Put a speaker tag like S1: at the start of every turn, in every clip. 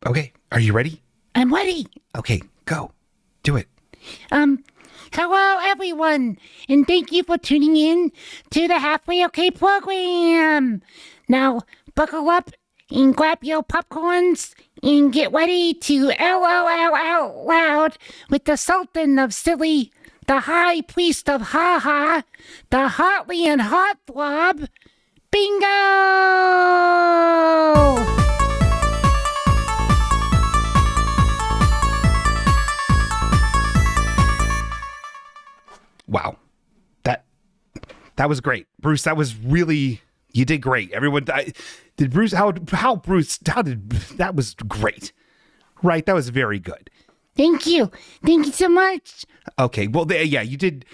S1: Okay. Are you ready?
S2: I'm ready.
S1: Okay, go. Do it.
S2: Hello everyone, and thank you for tuning in to the Halfway Okay program. Now, buckle up and grab your popcorns and get ready to LOL out loud with the Sultan of Silly, the High Priest of Ha-Ha, the Hotly and Hot Throb, Bingo!
S1: Wow. That was great. Bruce, that was really, you did great. Everyone, that was great. Right? That was very good.
S2: Thank you. Thank you so much.
S1: Okay, well, yeah, you did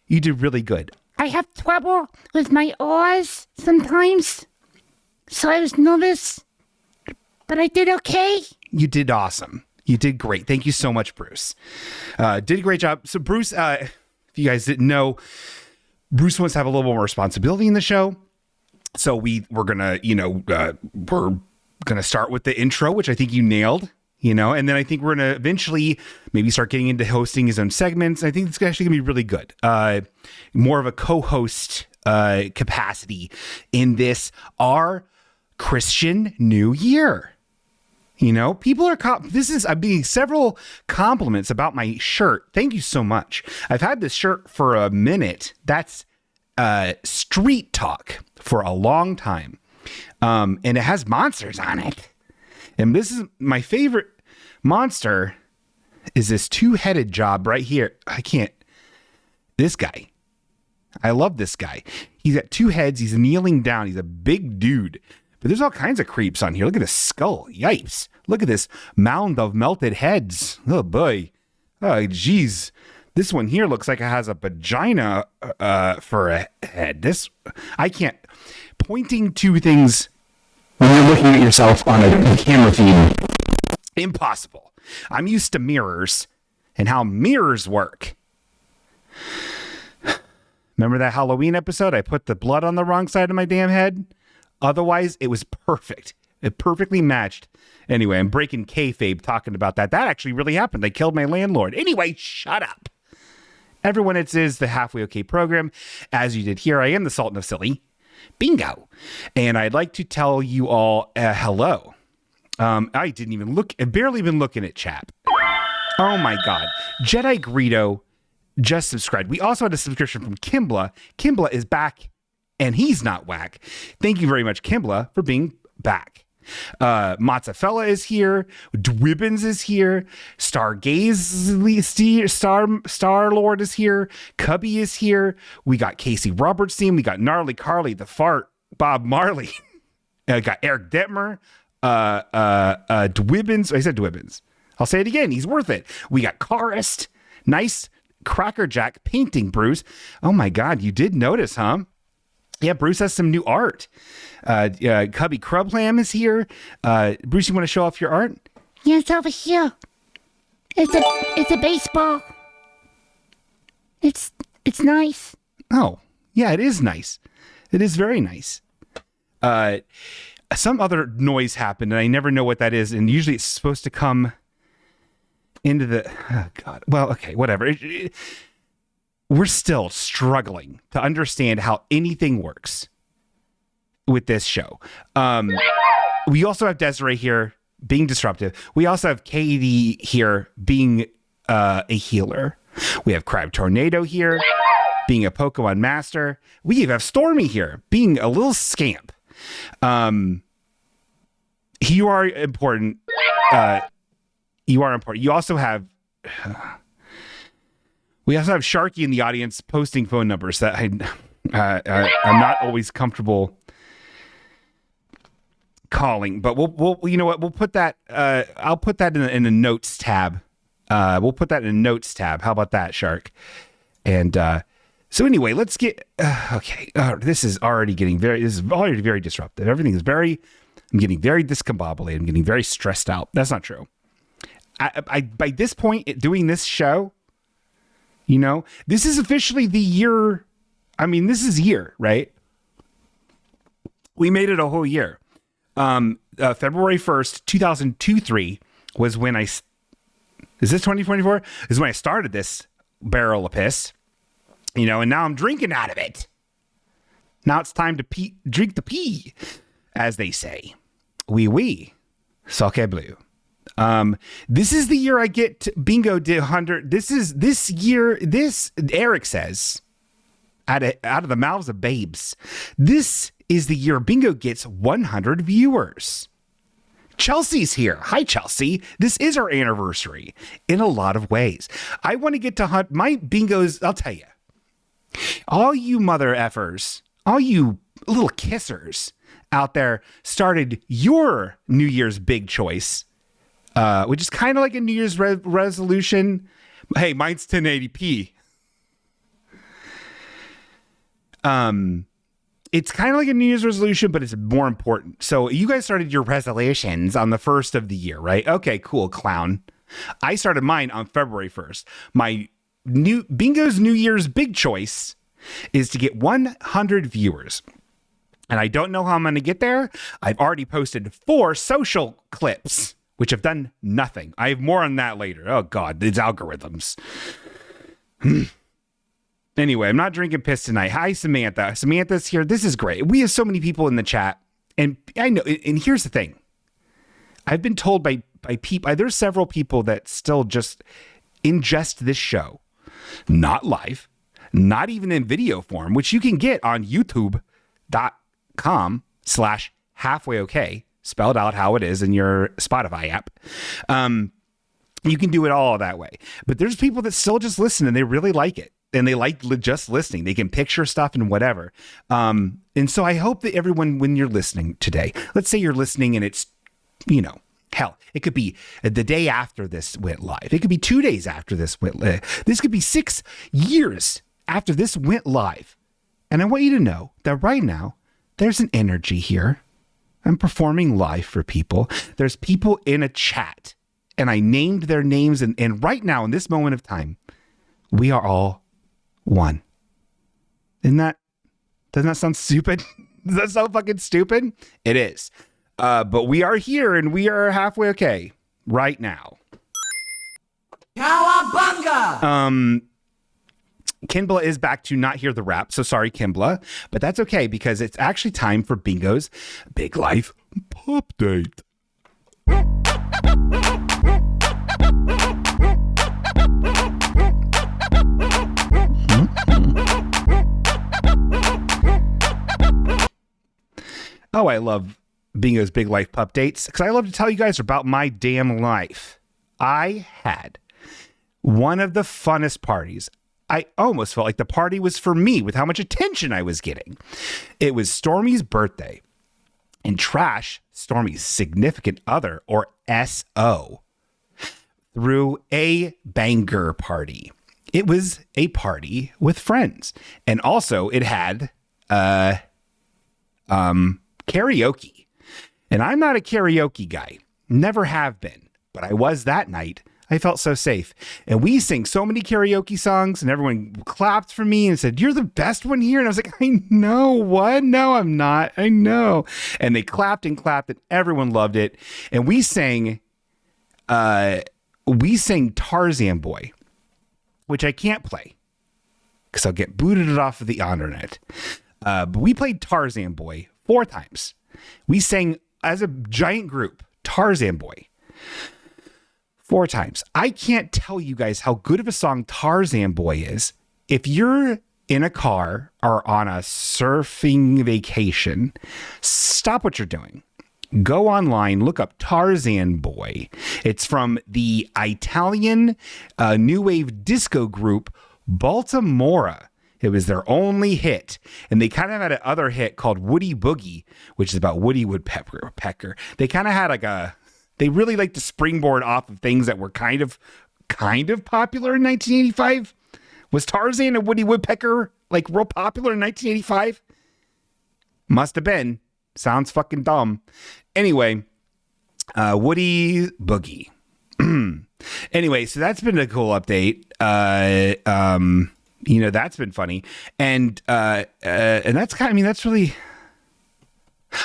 S1: really good.
S2: I have trouble with my R's sometimes, so I was nervous, but I did okay.
S1: You did awesome. You did great. Thank you so much, Bruce. Did a great job. So, Bruce, if you guys didn't know, Bruce wants to have a little more responsibility in the show. So we're gonna, we're gonna start with the intro, which I think you nailed. And then I think we're going to eventually maybe start getting into hosting his own segments. I think it's actually going to be really good. More of a co-host capacity in this, our Christian New Year. People are, I'm being several compliments about my shirt. Thank you so much. I've had this shirt for a minute. That's street talk for a long time. And it has monsters on it. And this is my favorite monster is this two-headed job right here. This guy. I love this guy. He's got two heads. He's kneeling down. He's a big dude. But there's all kinds of creeps on here. Look at his skull. Yipes. Look at this mound of melted heads. Oh, boy. Oh, geez. This one here looks like it has a vagina for a head. I can't. Pointing to things when you're looking at yourself on a camera feed. Impossible. I'm used to mirrors and how mirrors work. Remember that Halloween episode? I put the blood on the wrong side of my damn head. Otherwise, it was perfect. It perfectly matched. Anyway, I'm breaking kayfabe talking about that. That actually really happened. They killed my landlord. Anyway, shut up. Everyone, it is the Halfway Okay program. As you did here, I am the Sultan of Silly. Bingo. And I'd like to tell you all hello. I didn't even look, I barely been looking at chat. Oh my God. Jedi Greedo just subscribed. We also had a subscription from Kimbla. Kimbla is back and he's not whack. Thank you very much, Kimbla, for being back. Mozzafella is here. Dwibbins is here. Star Lord is here. Cubby is here. We got Casey Robertson. We got Gnarly Carly the Fart. Bob Marley. Got Eric Detmer. Dwibbins. I said Dwibbins. I'll say it again. He's worth it. We got Carist. Nice Crackerjack painting, Bruce. Oh my God, you did notice, huh? Yeah, Bruce has some new art. Cubby Crublam is here. Bruce, you want to show off your art?
S2: Yeah, it's over here. It's a baseball. It's nice.
S1: Oh, yeah, it is nice. It is very nice. Some other noise happened, and I never know what that is. And usually it's supposed to come into the... Oh, God. Well, okay, whatever. We're still struggling to understand how anything works with this show. We also have Desiree here being disruptive. We also have Katie here being a healer. We have Crab Tornado here being a Pokemon master. We even have Stormy here being a little scamp. You are important. You are important. You also have... We also have Sharky in the audience posting phone numbers that I'm not always comfortable calling, but we'll you know what, we'll put that I'll put that in a notes tab. We'll put that in a notes tab. How about that, Shark? And so anyway, let's get okay. This is already very disruptive. Everything is I'm getting very discombobulated. I'm getting very stressed out. That's not true. I by this point doing this show, this is officially the year. I mean, this is year, right? We made it a whole year. February 1st, 2002-3 was when is this 2024? Is when I started this barrel of piss, and now I'm drinking out of it. Now it's time to drink the pee, as they say. Oui, sake bleu. This is the year I get bingo did 100. This year, Eric says, out of the mouths of babes, this is the year bingo gets 100 viewers. Chelsea's here. Hi, Chelsea. This is our anniversary in a lot of ways. I want to get to hunt my bingos. I'll tell you, all you mother effers, all you little kissers out there started your New Year's big choice, which is kind of like a New Year's resolution. Hey, mine's 1080p. It's kind of like a New Year's resolution, but it's more important. So you guys started your resolutions on the 1st of the year, right? Okay, cool, clown. I started mine on February 1st. My Bingo's New Year's big choice is to get 100 viewers. And I don't know how I'm going to get there. I've already posted 4 social clips, which have done nothing. I have more on that later. Oh, God, it's algorithms. Anyway, I'm not drinking piss tonight. Hi, Samantha. Samantha's here. This is great. We have so many people in the chat. And I know, and here's the thing. I've been told by people, there's several people that still just ingest this show. Not live, not even in video form, which you can get on youtube.com/halfwayok, spelled out how it is in your Spotify app. You can do it all that way. But there's people that still just listen and they really like it. And they like just listening. They can picture stuff and whatever. And so I hope that everyone, when you're listening today, let's say you're listening and it's, hell, it could be the day after this went live. It could be 2 days after this went live. This could be 6 years after this went live. And I want you to know that right now, there's an energy here. I'm performing live for people. There's people in a chat. And I named their names. And right now, in this moment of time, we are all one. Doesn't that sound stupid? Does that sound fucking stupid? It is. But we are here and we are halfway okay right now. Cowabunga! Kimbla is back to not hear the rap. So sorry, Kimbla. But that's okay because it's actually time for Bingo's Big Life Pop Date. Oh, I love Bingo's Big Life Pup Dates because I love to tell you guys about my damn life. I had one of the funnest parties. I almost felt like the party was for me with how much attention I was getting. It was Stormy's birthday and Trash, Stormy's significant other, or SO, threw a banger party. It was a party with friends. And also it had karaoke. And I'm not a karaoke guy. Never have been. But I was that night. I felt so safe. And we sang so many karaoke songs and everyone clapped for me and said, "You're the best one here." And I was like, "I know. What? No, I'm not. I know." And they clapped and everyone loved it. And we sang Tarzan Boy, which I can't play because I'll get booted off of the internet. But we played Tarzan Boy 4 times. We sang as a giant group, Tarzan Boy, 4 times. I can't tell you guys how good of a song Tarzan Boy is. If you're in a car or on a surfing vacation, stop what you're doing. Go online, look up Tarzan Boy. It's from the Italian new wave disco group Baltimora. It was their only hit. And they kind of had another hit called Woody Boogie, which is about Woody Woodpecker. They kind of had they really liked to springboard off of things that were kind of popular in 1985. Was Tarzan and Woody Woodpecker like real popular in 1985? Must have been. Sounds fucking dumb. Anyway, Woody Boogie. Anyway, so that's been a cool update. That's been funny. And that's that's really,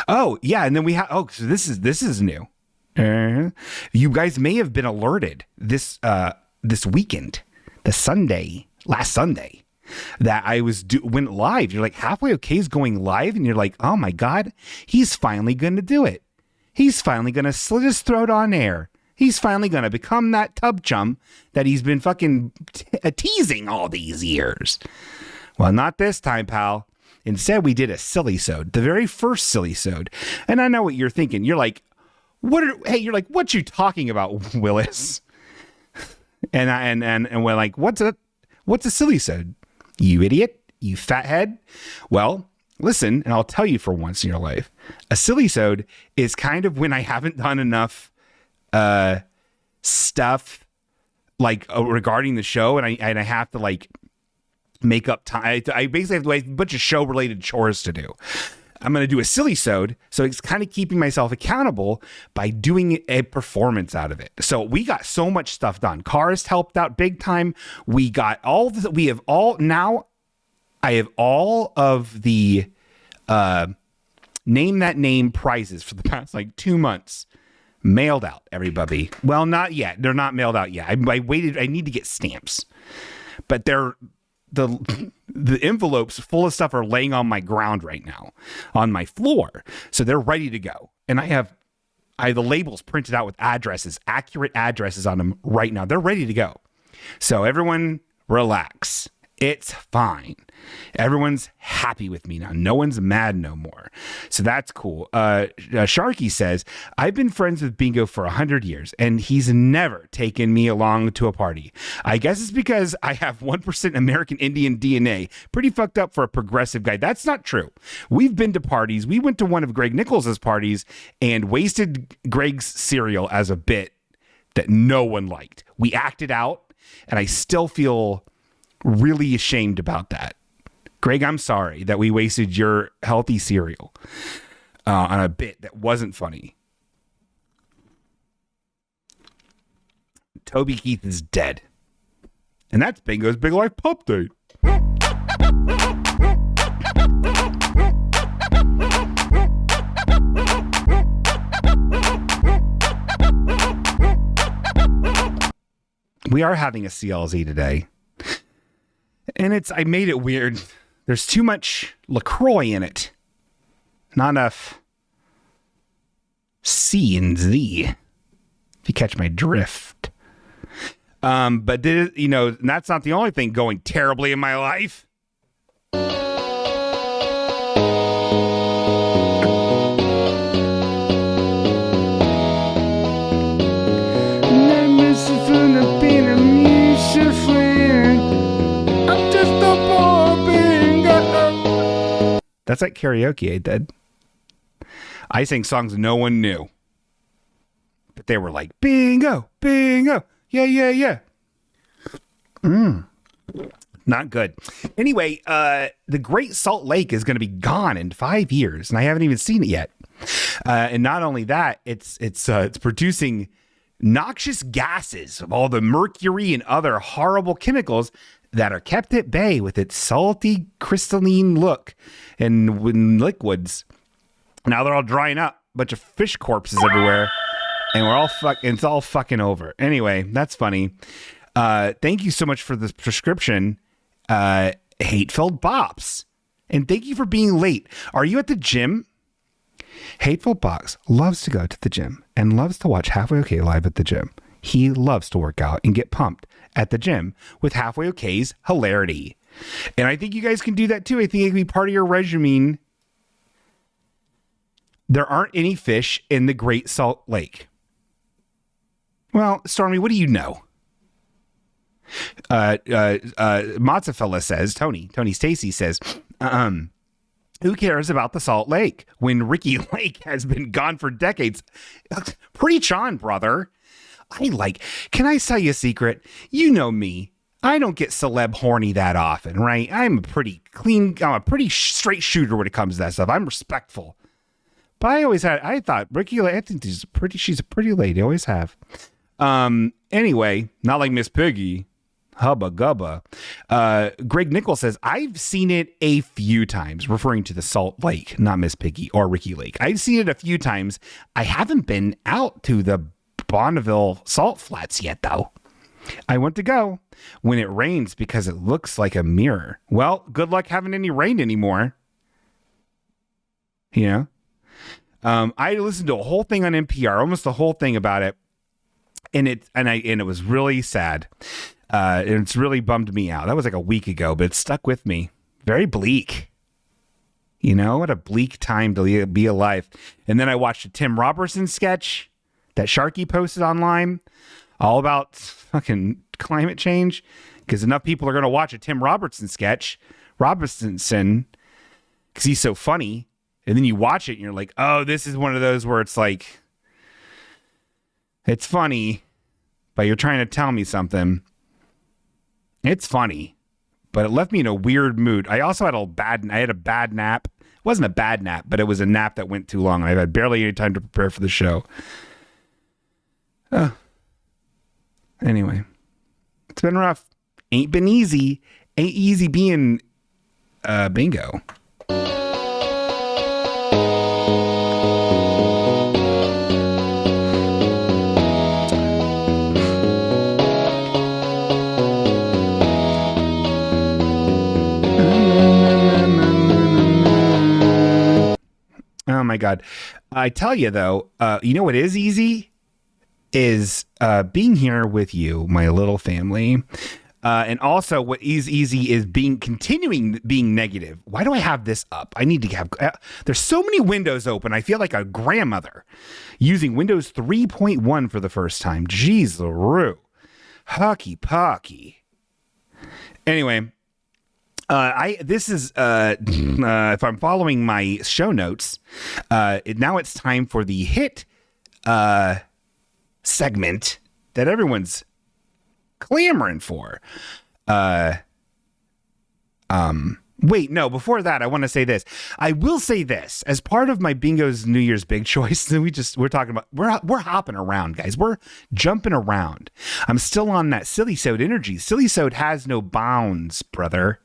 S1: Oh, yeah. And then we have, so this is new. You guys may have been alerted this weekend, last Sunday, that I went live. You're like, Halfway Okay is going live. And you're like, oh my God, he's finally going to do it. He's finally going to just throw it on air. He's finally going to become that tub chum that he's been fucking teasing all these years. Well, not this time, pal. Instead, we did a silly-sode, the very first silly-sode. And I know what you're thinking. You're like, what you talking about, Willis? and we're like, what's a silly-sode? You idiot, you fathead. Well, listen, and I'll tell you for once in your life, a silly-sode is kind of when I haven't done enough stuff like regarding the show, and I have to like make up time. I basically have a bunch of show related chores to do. I'm going to do a silly-sode, so it's kind of keeping myself accountable by doing a performance out of it. So we got so much stuff done. Cars helped out big time. I have all of the Name That Name prizes for the past like 2 months mailed out, everybody. Well, not yet. They're not mailed out yet. I waited. I need to get stamps, but the envelopes full of stuff are laying on my ground right now on my floor. So they're ready to go. And I have the labels printed out with addresses, accurate addresses on them right now. They're ready to go. So everyone relax. It's fine. Everyone's happy with me now. No one's mad no more. So that's cool. Sharky says, I've been friends with Bingo for 100 years, and he's never taken me along to a party. I guess it's because I have 1% American Indian DNA. Pretty fucked up for a progressive guy. That's not true. We've been to parties. We went to one of Greg Nichols' parties and wasted Greg's cereal as a bit that no one liked. We acted out, and I still feel really ashamed about that. Greg, I'm sorry that we wasted your healthy cereal on a bit that wasn't funny. Toby Keith is dead. And that's Bingo's Big Life Pup Date. We are having a CLZ today. And I made it weird. There's too much LaCroix in it. Not enough C and Z, if you catch my drift. But that's not the only thing going terribly in my life. That's like karaoke, I did. I sang songs no one knew. But they were like, bingo, bingo, yeah, yeah, yeah. Not good. Anyway, the Great Salt Lake is going to be gone in 5 years, and I haven't even seen it yet. And not only that, it's producing noxious gases of all the mercury and other horrible chemicals that are kept at bay with its salty, crystalline look and liquids. Now they're all drying up. A bunch of fish corpses everywhere. And it's all fucking over. Anyway, that's funny. Thank you so much for this prescription, Hate-Filled Bops. And thank you for being late. Are you at the gym? Hateful Box loves to go to the gym and loves to watch Halfway Okay live at the gym. He loves to work out and get pumped at the gym with Halfway Okay's hilarity. And I think you guys can do that too. I think it can be part of your regimen. There aren't any fish in the Great Salt Lake. Well, Stormy, what do you know? Mozzafella says, Tony Stacy says, who cares about the Salt Lake when Ricky Lake has been gone for decades? Preach on, brother. Can I tell you a secret? You know me. I don't get celeb horny that often, right? I'm a pretty straight shooter when it comes to that stuff. I'm respectful. But I thought Ricky Lake, I think she's a pretty lady. I always have. Anyway, not like Miss Piggy. Hubba gubba. Greg Nichols says, I've seen it a few times, referring to the Salt Lake, not Miss Piggy or Ricky Lake. I've seen it a few times. I haven't been out to the Bonneville Salt Flats yet, though. I want to go when it rains because it looks like a mirror. Well, good luck having any rain anymore. You know? I listened to a whole thing on NPR, almost the whole thing about it. And it was really sad. And it's really bummed me out. That was like a week ago, but it stuck with me. Very bleak. You know, what a bleak time to be alive. And then I watched a Tim Robertson sketch that Sharky posted online, all about fucking climate change, because enough people are going to watch a Tim Robertson sketch, because he's so funny. And then you watch it and you're like, oh, this is one of those where it's like, it's funny, but you're trying to tell me something. It's funny, but it left me in a weird mood. I also had a bad nap. It wasn't a bad nap, but it was a nap that went too long. I had barely any time to prepare for the show. Anyway, it's been rough. Ain't been easy. Ain't easy being bingo. Oh my God. I tell you though, you know what is easy is being here with you, my little family. And also what is easy is continuing being negative. Why do I have this up? I need to have, there's so many windows open. I feel like a grandmother using Windows 3.1 for the first time. Jeez LaRue. Hucky Pocky. Anyway, if I'm following my show notes, now it's time for the hit segment that everyone's clamoring for. Wait, no, before that, I want to say this. I will say this as part of my Bingo's New Year's Big Choice. We're talking about, we're hopping around, guys. We're jumping around. I'm still on that Silly Sode energy. Silly Sode has no bounds, brother.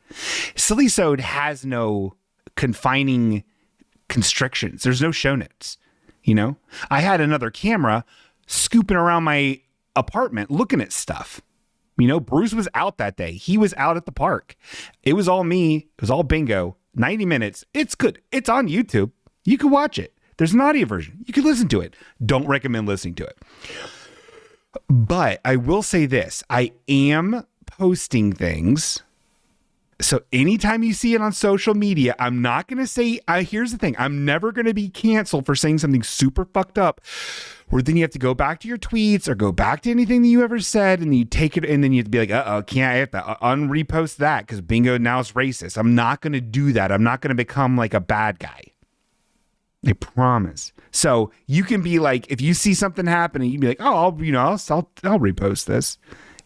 S1: Silly Sode has no confining constrictions. There's no show notes. You know, I had another camera scooping around my apartment looking at stuff. You know, Bruce was out that day. He was out at the park. It was all me. It was all Bingo. 90 minutes. It's good. It's on YouTube. You can watch it. There's an audio version. You can listen to it. Don't recommend listening to it. But I will say this. I am posting things. So anytime you see it on social media, I'm not going to say, here's the thing. I'm never going to be canceled for saying something super fucked up where then you have to go back to your tweets or go back to anything that you ever said and you take it and then you have to be like, I have to unrepost that because Bingo now is racist. I'm not going to do that. I'm not going to become like a bad guy. I promise. So you can be like, if you see something happening, you'd be like, I'll repost this.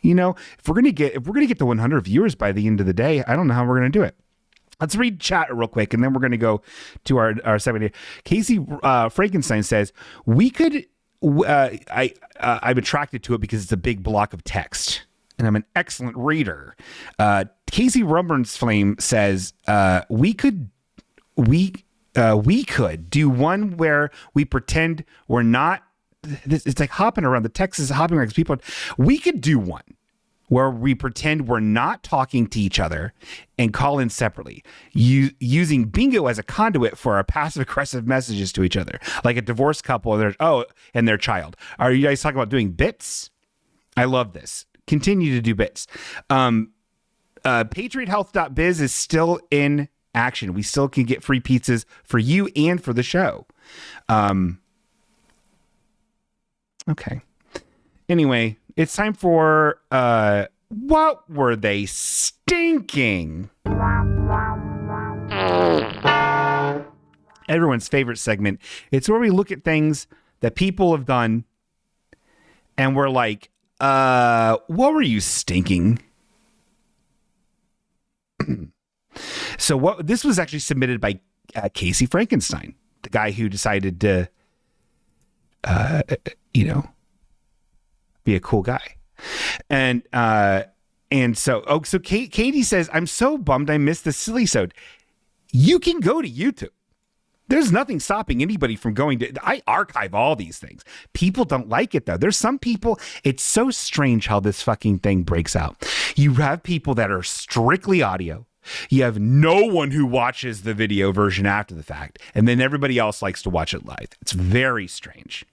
S1: You know, if we're gonna get to 100 viewers by the end of the day, I don't know how we're gonna do it. Let's read chat real quick, and then we're gonna go to our segment. Casey Frankenstein says we could. I'm attracted to it because it's a big block of text, and I'm an excellent reader. Casey Rumburns Flame says we could do one where we pretend we're not. It's like hopping around. The text is hopping around. People, we could do one where we pretend we're not talking to each other and call in separately, using Bingo as a conduit for our passive aggressive messages to each other, like a divorced couple and their child. Are you guys talking about doing bits? I love this. Continue to do bits. PatriotHealth.biz is still in action. We still can get free pizzas for you and for the show. Okay. Anyway, it's time for what were they stinking? Everyone's favorite segment. It's where we look at things that people have done and we're like, what were you stinking? So this was actually submitted by Casey Frankenstein, the guy who decided to be a cool guy. And And so, Katie says, I'm so bummed I missed the silly sode. You can go to YouTube. There's nothing stopping anybody from going to, I archive all these things. People don't like it though. There's some people, it's so strange how this fucking thing breaks out. You have people that are strictly audio. You have no one who watches the video version after the fact. And then everybody else likes to watch it live. It's very strange.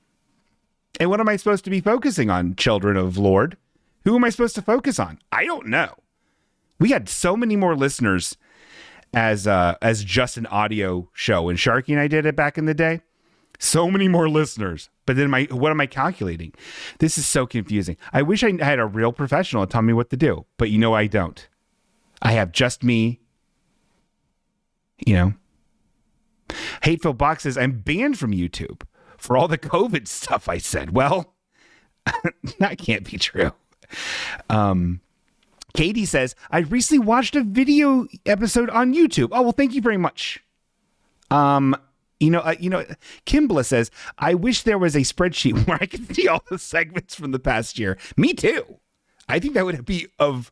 S1: And what am I supposed to be focusing on, children of Lord? Who am I supposed to focus on? I don't know. We had so many more listeners as just an audio show when Sharky and I did it back in the day. So many more listeners. But then what am I calculating? This is so confusing. I wish I had a real professional tell me what to do, but I don't. I have just me. Hateful Box says, I'm banned from YouTube for all the COVID stuff I said. Well, that can't be true. Katie says, I recently watched a video episode on YouTube. Oh, well, thank you very much. Kimbla says, I wish there was a spreadsheet where I could see all the segments from the past year. Me too. I think that would be of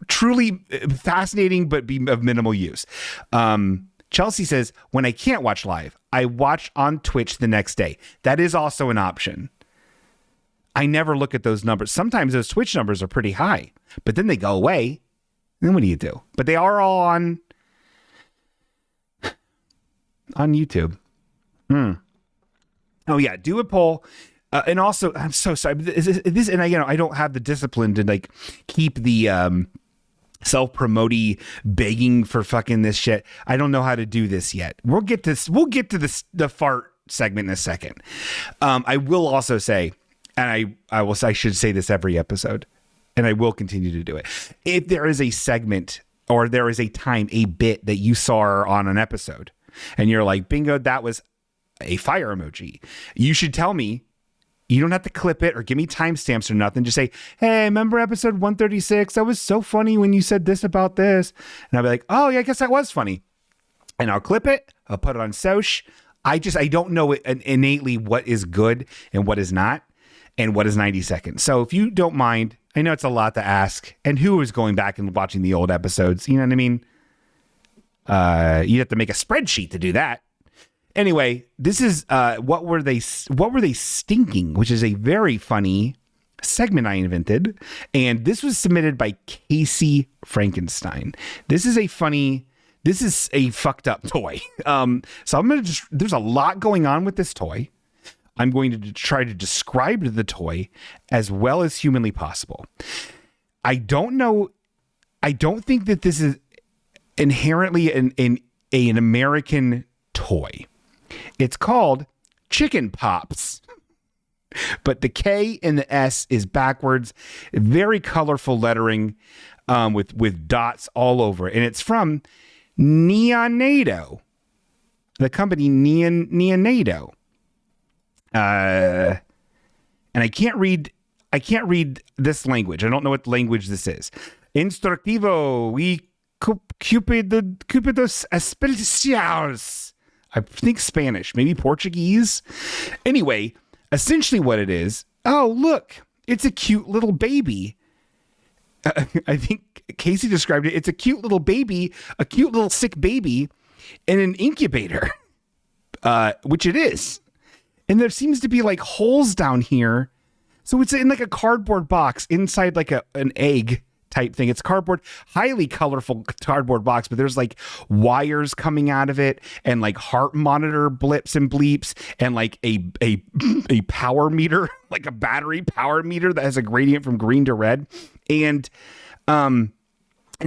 S1: truly fascinating, but be of minimal use. Chelsea says, when I can't watch live, I watch on Twitch the next day. That is also an option. I never look at those numbers. Sometimes those Twitch numbers are pretty high, but then they go away. Then what do you do? But they are all on YouTube. Oh yeah, do a poll. And also, I'm so sorry. This, and I don't have the discipline to keep the self-promoting, begging for fucking this shit. I don't know how to do this yet. We'll get to the fart segment in a second. I will also say, and I should say this every episode, and I will continue to do it. If there is a segment or there is a bit that you saw on an episode, and you're like, bingo, that was a fire emoji, you should tell me. You don't have to clip it or give me timestamps or nothing. Just say, hey, remember episode 136? That was so funny when you said this about this. And I'll be like, oh, yeah, I guess that was funny. And I'll clip it. I'll put it on Soch. I don't know innately what is good and what is not and what is 90 seconds. So if you don't mind, I know it's a lot to ask. And who is going back and watching the old episodes? You know what I mean? You have to make a spreadsheet to do that. Anyway, this is what were they stinking, which is a very funny segment I invented, and this was submitted by Casey Frankenstein. This is a fucked up toy. So there's a lot going on with this toy. I'm going to try to describe the toy as well as humanly possible. I don't think that this is inherently an American toy. It's called Chickenpox, but the K and the S is backwards. Very colorful lettering with dots all over it. And it's from Neonato, the company Neonato. And I can't read this language. I don't know what language this is. Instructivo y cupidos especiales. I think Spanish, maybe Portuguese. Anyway, essentially what it is, oh, look, it's a cute little baby. I think Casey described it. It's a cute little baby, a cute little sick baby in an incubator, which it is. And there seems to be holes down here. So it's in a cardboard box inside an egg type thing. It's cardboard, highly colorful cardboard box, but there's wires coming out of it and heart monitor blips and bleeps and a power meter, a battery power meter that has a gradient from green to red. And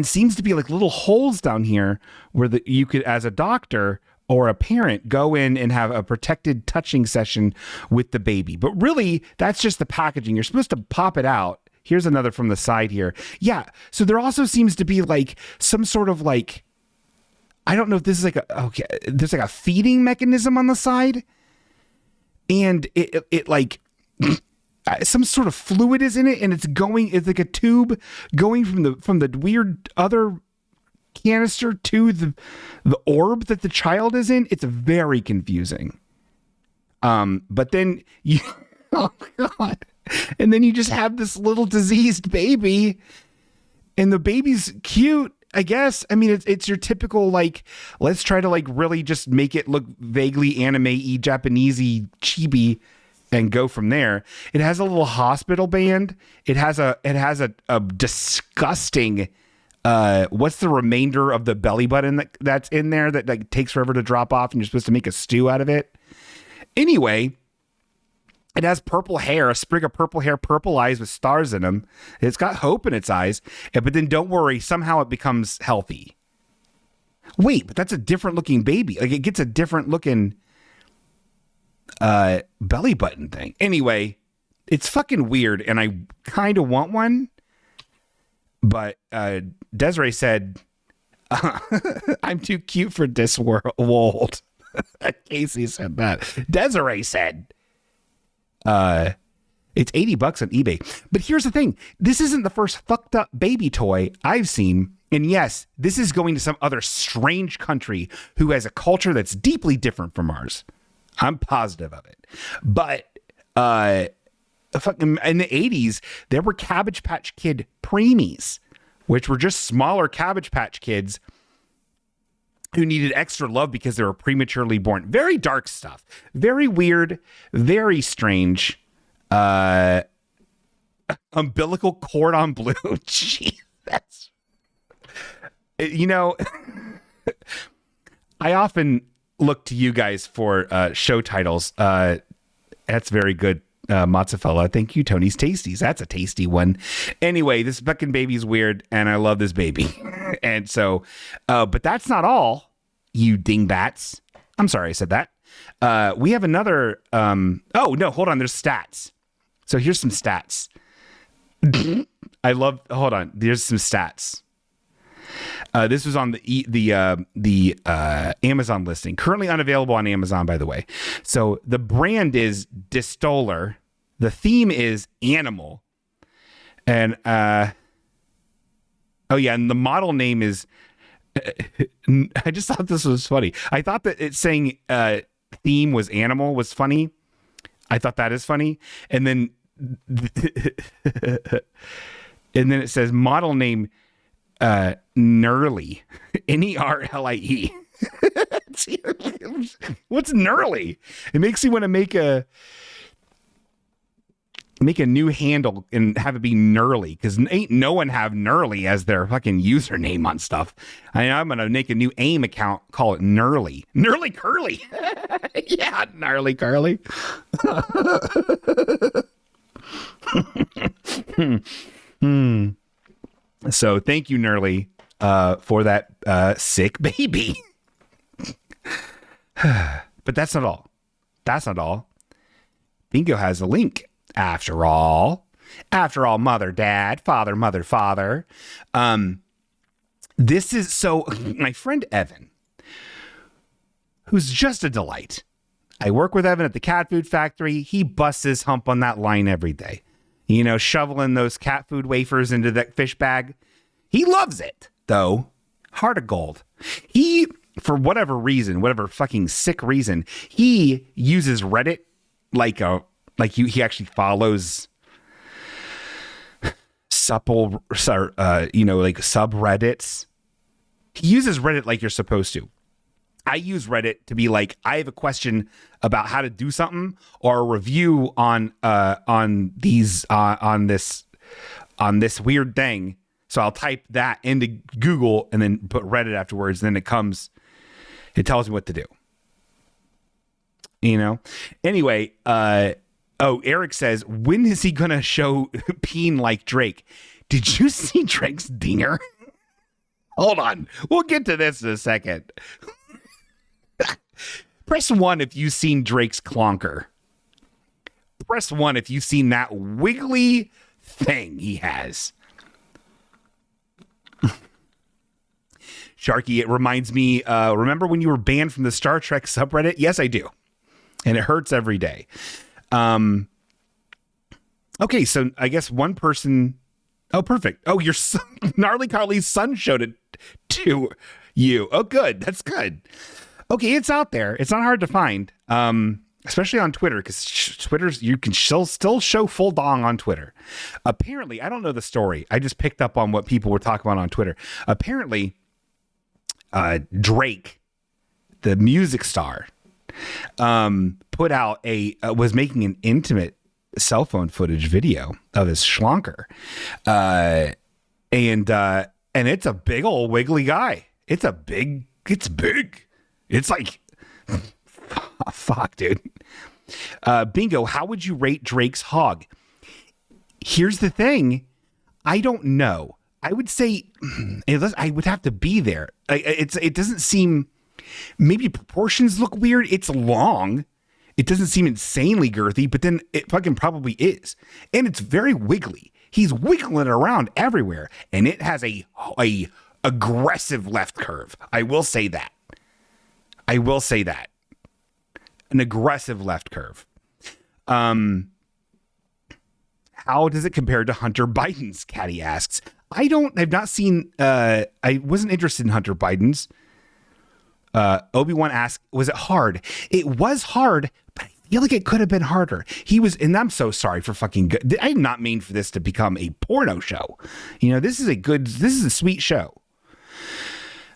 S1: seems to be little holes down here where you could, as a doctor or a parent, go in and have a protected touching session with the baby. But really, that's just the packaging. You're supposed to pop it out. Here's another from the side here. Yeah. So there also seems to be some sort of I don't know if this is there's a feeding mechanism on the side, and it some sort of fluid is in it, and it's a tube going from the weird other canister to the orb that the child is in. It's very confusing. But then oh God. And then you just have this little diseased baby, and the baby's cute, I guess. I mean, it's your typical, like, let's try to like really just make it look vaguely anime-y, Japanese-y, chibi, and go from there. It has a little hospital band. It has a disgusting, what's the remainder of the belly button that's in there that like takes forever to drop off, and you're supposed to make a stew out of it. Anyway, it has purple hair, a sprig of purple hair, purple eyes with stars in them. It's got hope in its eyes, but then don't worry, somehow it becomes healthy. Wait, but that's a different looking baby. Like, it gets a different looking belly button thing. Anyway, it's fucking weird, and I kind of want one. But Desiree said, I'm too cute for this world. Casey said that. Desiree said, it's $80 on eBay. But here's the thing. This isn't the first fucked up baby toy I've seen. And yes, this is going to some other strange country who has a culture that's deeply different from ours. I'm positive of it. But fucking in the 80s, there were Cabbage Patch Kid preemies, which were just smaller Cabbage Patch Kids who needed extra love because they were prematurely born. Very dark stuff. Very weird. Very strange. Umbilical Cordon Bleu. Jeez, that's... You know, I often look to you guys for show titles. That's very good, Mozzafella. Thank you, Tony's Tasties. That's a tasty one. Anyway, this fucking baby's weird, and I love this baby. And so, but that's not all, you dingbats. I'm sorry I said that. We have another, oh, no, hold on. There's stats. So here's some stats. Hold on. There's some stats. This was on the Amazon listing. Currently unavailable on Amazon, by the way. So the brand is Distoller. The theme is animal. And, oh yeah, and the model name is, I just thought this was funny. I thought that it's saying theme was animal was funny. I thought that is funny. And then, and then it says model name, Nerlie, Nerlie. What's Nerlie? It makes you want to make a new handle and have it be Nerlie, because ain't no one have Nerlie as their fucking username on stuff. I'm gonna make a new AIM account, call it Nerlie Curly. Yeah, Gnarly Curly. So thank you, Nerlie, for that sick baby. But that's not all. That's not all. Bingo has a link. After all, mother, dad, father, mother, father. This is so my friend Evan, who's just a delight. I work with Evan at the cat food factory. He busts his hump on that line every day. You know, shoveling those cat food wafers into that fish bag. He loves it, though. Heart of gold. He, for whatever reason, whatever fucking sick reason, he uses Reddit he actually follows supple, like subreddits. He uses Reddit like you're supposed to. I use Reddit to be like, I have a question about how to do something or a review on this weird thing. So I'll type that into Google and then put Reddit afterwards. And then it tells me what to do. You know? Anyway, Eric says, when is he going to show peen like Drake? Did you see Drake's dinger? Hold on. We'll get to this in a second. Press 1 if you've seen Drake's clonker. Press 1 if you've seen that wiggly thing he has. Sharky, it reminds me, remember when you were banned from the Star Trek subreddit? Yes, I do. And it hurts every day. Okay, so I guess one person... Oh, perfect. Oh, your son, Gnarly Carly's son showed it to you. Oh, good. That's good. Okay, it's out there. It's not hard to find. especially on Twitter, because Twitter's, you can still show full dong on Twitter. Apparently, I don't know the story. I just picked up on what people were talking about on Twitter. Apparently, Drake, the music star, put out was making an intimate cell phone footage video of his schlonker. And it's a big old wiggly guy. It's big. It's like, fuck, dude. Bingo, how would you rate Drake's hog? Here's the thing. I don't know. I would say I would have to be there. It doesn't seem, maybe proportions look weird. It's long. It doesn't seem insanely girthy, but then it fucking probably is. And it's very wiggly. He's wiggling around everywhere, and it has a aggressive left curve. I will say that. An aggressive left curve. How does it compare to Hunter Biden's? Caddy asks. I've not seen, I wasn't interested in Hunter Biden's. Obi-Wan asked, was it hard? It was hard, but I feel like it could have been harder. And I'm so sorry for fucking good. I did not mean for this to become a porno show. This is a sweet show.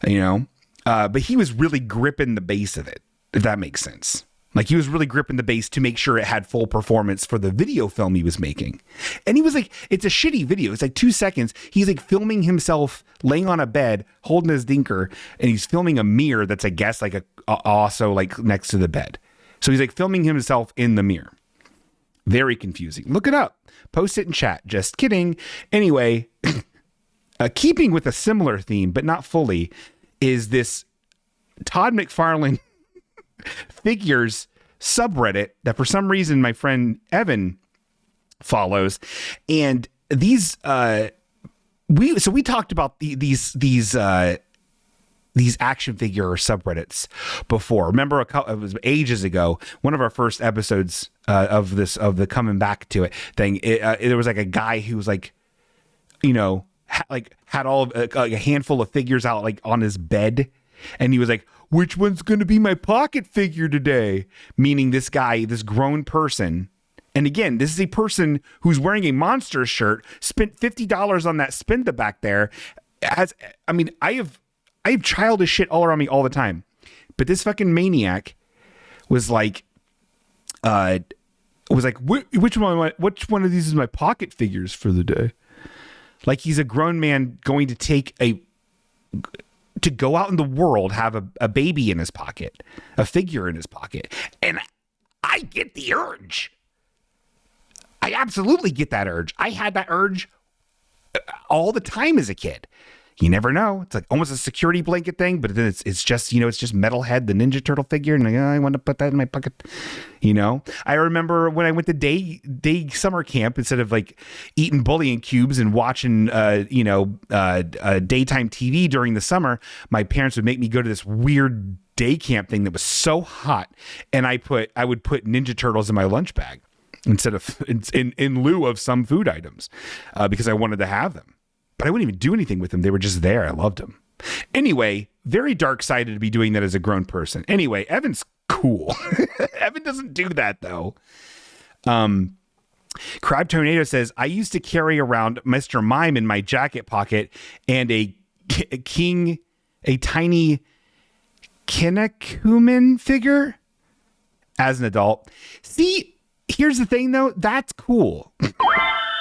S1: But he was really gripping the base of it, if that makes sense. Like, he was really gripping the base to make sure it had full performance for the video film he was making. And he was like, it's a shitty video. It's like 2 seconds. He's like filming himself laying on a bed, holding his dinker, and he's filming a mirror that's, I guess, like also like next to the bed. So he's like filming himself in the mirror. Very confusing. Look it up. Post it in chat. Just kidding. Anyway, keeping with a similar theme, but not fully, is this Todd McFarlane figures subreddit that for some reason my friend Evan follows. And these we talked about these action figure subreddits before. Remember, it was ages ago, one of our first episodes of the coming back to it thing. There was like a guy who was like, had all like a handful of figures out like on his bed, and he was like, which one's going to be my pocket figure today? Meaning this guy, this grown person. And again, this is a person who's wearing a Monster shirt, spent $50 on that Spinda back there. I have childish shit all around me all the time. But this fucking maniac was like, which one of these is my pocket figures for the day? Like, he's a grown man going to to go out in the world, have a baby in his pocket, a figure in his pocket. And I get the urge. I absolutely get that urge. I had that urge all the time as a kid. You never know. It's like almost a security blanket thing, but then it's just, it's just Metalhead, the Ninja Turtle figure. And I want to put that in my pocket. I remember when I went to day summer camp, instead of like eating bullion cubes and watching, daytime TV during the summer, my parents would make me go to this weird day camp thing that was so hot. And I would put Ninja Turtles in my lunch bag instead of in lieu of some food items, because I wanted to have them. But I wouldn't even do anything with them. They were just there. I loved them. Anyway, very dark-sided to be doing that as a grown person. Anyway, Evan's cool. Evan doesn't do that, though. Crab Tornado says, I used to carry around Mr. Mime in my jacket pocket and a tiny Kinnikuman figure as an adult. See, here's the thing, though. That's cool.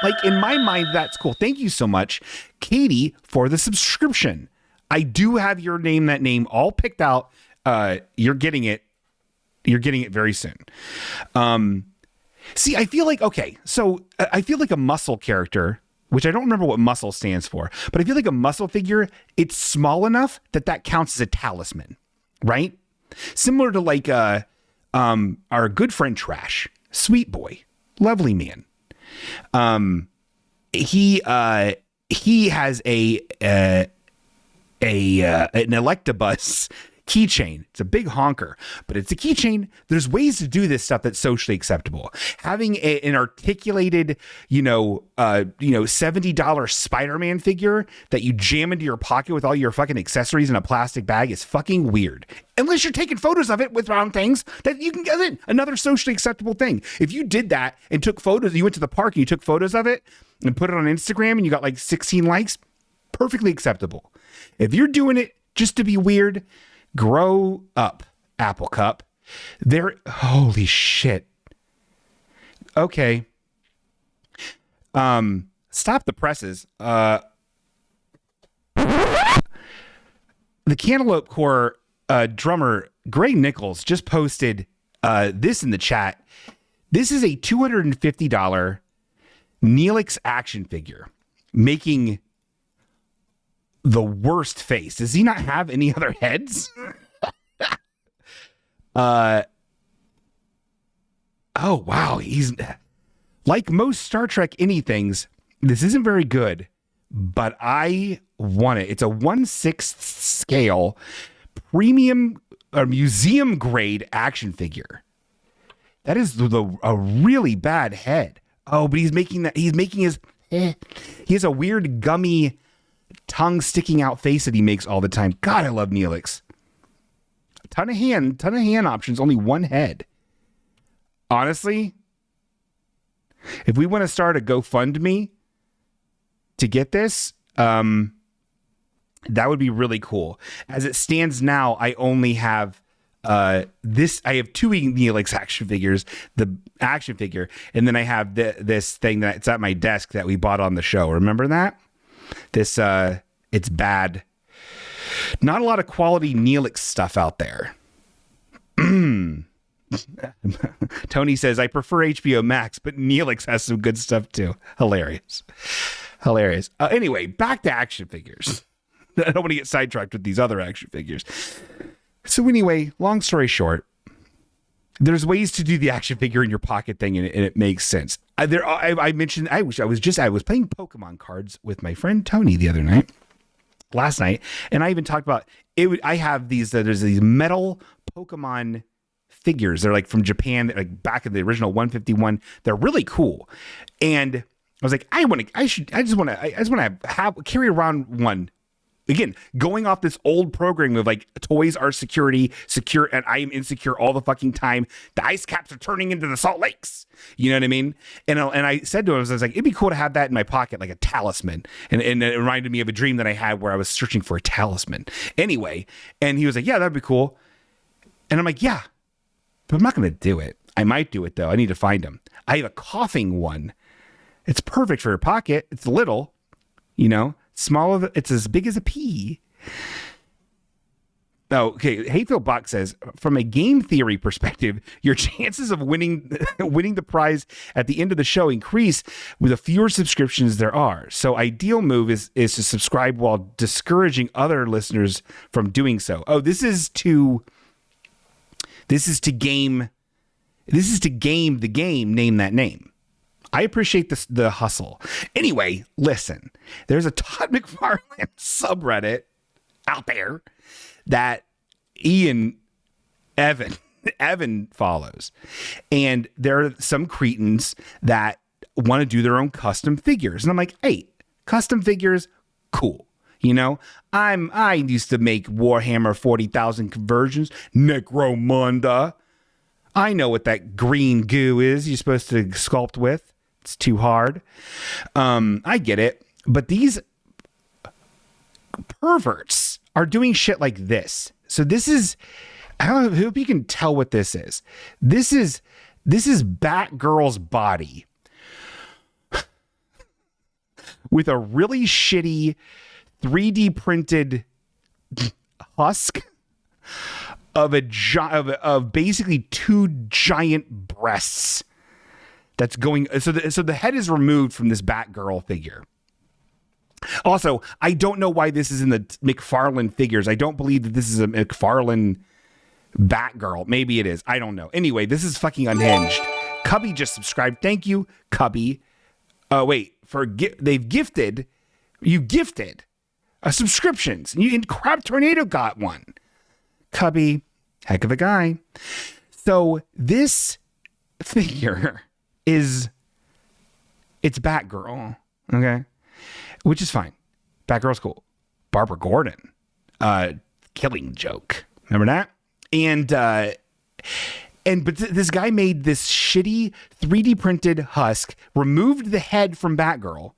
S1: Like, in my mind, that's cool. Thank you so much, Katie, for the subscription. I do have your name all picked out. You're getting it. You're getting it very soon. See, I feel like, I feel like a muscle character, which I don't remember what muscle stands for, but I feel like a muscle figure, it's small enough that counts as a talisman, right? Similar to like our good friend Trash, sweet boy, lovely man. He has an Electabuzz keychain. It's a big honker, but it's a keychain. There's ways to do this stuff that's socially acceptable. Having an articulated, $70 Spider-Man figure that you jam into your pocket with all your fucking accessories in a plastic bag is fucking weird. Unless you're taking photos of it with round things that you can get in. Another socially acceptable thing. If you did that and took photos, you went to the park and you took photos of it and put it on Instagram and you got like 16 likes, perfectly acceptable. If you're doing it just to be weird, grow up, Apple Cup. Holy shit. Okay. Stop the presses. The Cantaloupe Core drummer Gray Nichols just posted this in the chat. This is a $250 Neelix action figure making the worst face. Does he not have any other heads? Oh wow, he's like most Star Trek anythings. This isn't very good, but I want it. It's a 1/6 scale premium or museum grade action figure. That is a really bad head. Oh, but he's making his he has a weird gummy tongue sticking out face that he makes all the time. God, I love Neelix. Ton of hand options, only one head. Honestly, if we want to start a GoFundMe to get this, that would be really cool. As it stands now, I only have this. I have two Neelix action figures, the action figure, and then I have this thing that's at my desk that we bought on the show. Remember that? This, it's bad. Not a lot of quality Neelix stuff out there. Tony says, I prefer HBO Max, but Neelix has some good stuff too. Hilarious. Anyway, back to action figures. I don't want to get sidetracked with these other action figures. So anyway, long story short, there's ways to do the action figure in your pocket thing, and it makes sense. I mentioned I was playing Pokemon cards with my friend Tony last night, and I even talked about it. I have these. There's these metal Pokemon figures. They're like from Japan, like back in the original 151. They're really cool, and I was like, I just want to carry around one. Again, going off this old program of like toys are secure, and I am insecure all the fucking time. The ice caps are turning into the Salt Lakes. You know what I mean? And I said to him, I was like, it'd be cool to have that in my pocket, like a talisman. And it reminded me of a dream that I had where I was searching for a talisman. Anyway, and he was like, yeah, that'd be cool. And I'm like, yeah, but I'm not going to do it. I might do it though. I need to find him. I have a coughing one. It's perfect for your pocket. It's little, small, it's as big as a pea. Oh, okay. Hateful Bach says, from a game theory perspective, your chances of winning the prize at the end of the show increase with the fewer subscriptions there are. So ideal move is to subscribe while discouraging other listeners from doing so. Oh, this is to game the game, name that name. I appreciate the hustle. Anyway, listen, there's a Todd McFarlane subreddit out there that Evan follows. And there are some cretins that want to do their own custom figures. And I'm like, hey, custom figures, cool. I used to make Warhammer 40,000 conversions, Necromunda. I know what that green goo is you're supposed to sculpt with. It's too hard. I get it. But these perverts are doing shit like this. So this is, I hope you can tell what this is. This is Batgirl's body with a really shitty 3D printed husk of basically two giant breasts. That's going, so the head is removed from this Batgirl figure. Also, I don't know why this is in the McFarlane figures. I don't believe that this is a McFarlane Batgirl. Maybe it is. I don't know. Anyway, this is fucking unhinged. Cubby just subscribed. Thank you, Cubby. Wait, they've gifted subscriptions. And Crab Tornado got one. Cubby, heck of a guy. So this figure it's Batgirl, okay? Which is fine. Batgirl's cool. Barbara Gordon, Killing Joke. Remember that? But this guy made this shitty 3D printed husk, removed the head from Batgirl,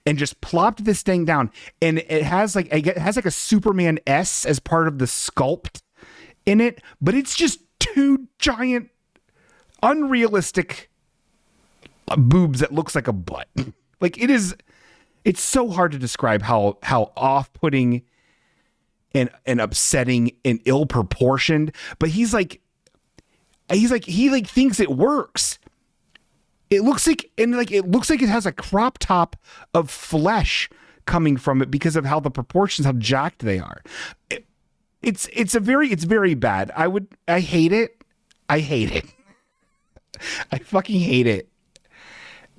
S1: and just plopped this thing down. And it has like a Superman S as part of the sculpt in it, but it's just two giant, unrealistic boobs that looks like a butt. Like it's so hard to describe how off-putting and upsetting and ill-proportioned, but he thinks it works. It looks like it has a crop top of flesh coming from it because of how the proportions, how jacked they are. It's very bad. I hate it. I hate it. I fucking hate it.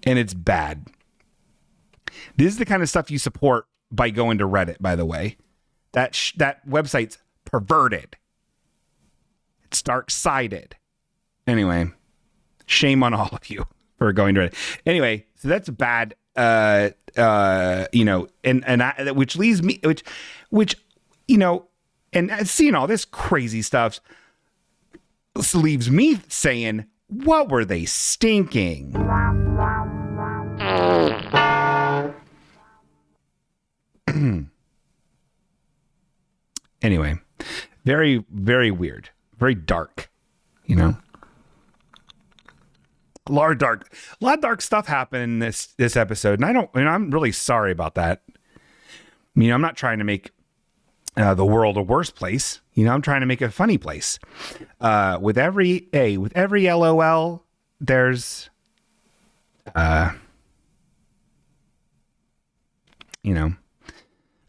S1: And it's bad. This is the kind of stuff you support by going to Reddit, by the way. That website's perverted. It's dark-sided. Anyway, shame on all of you for going to Reddit. Anyway, so that's bad. Which leaves me, and seeing all this crazy stuff leaves me saying, what were they stinking? Anyway, very, very weird, very dark, A lot of dark stuff happened in this episode, and I'm really sorry about that. I'm not trying to make the world a worse place. I'm trying to make it a funny place. With every LOL, there's,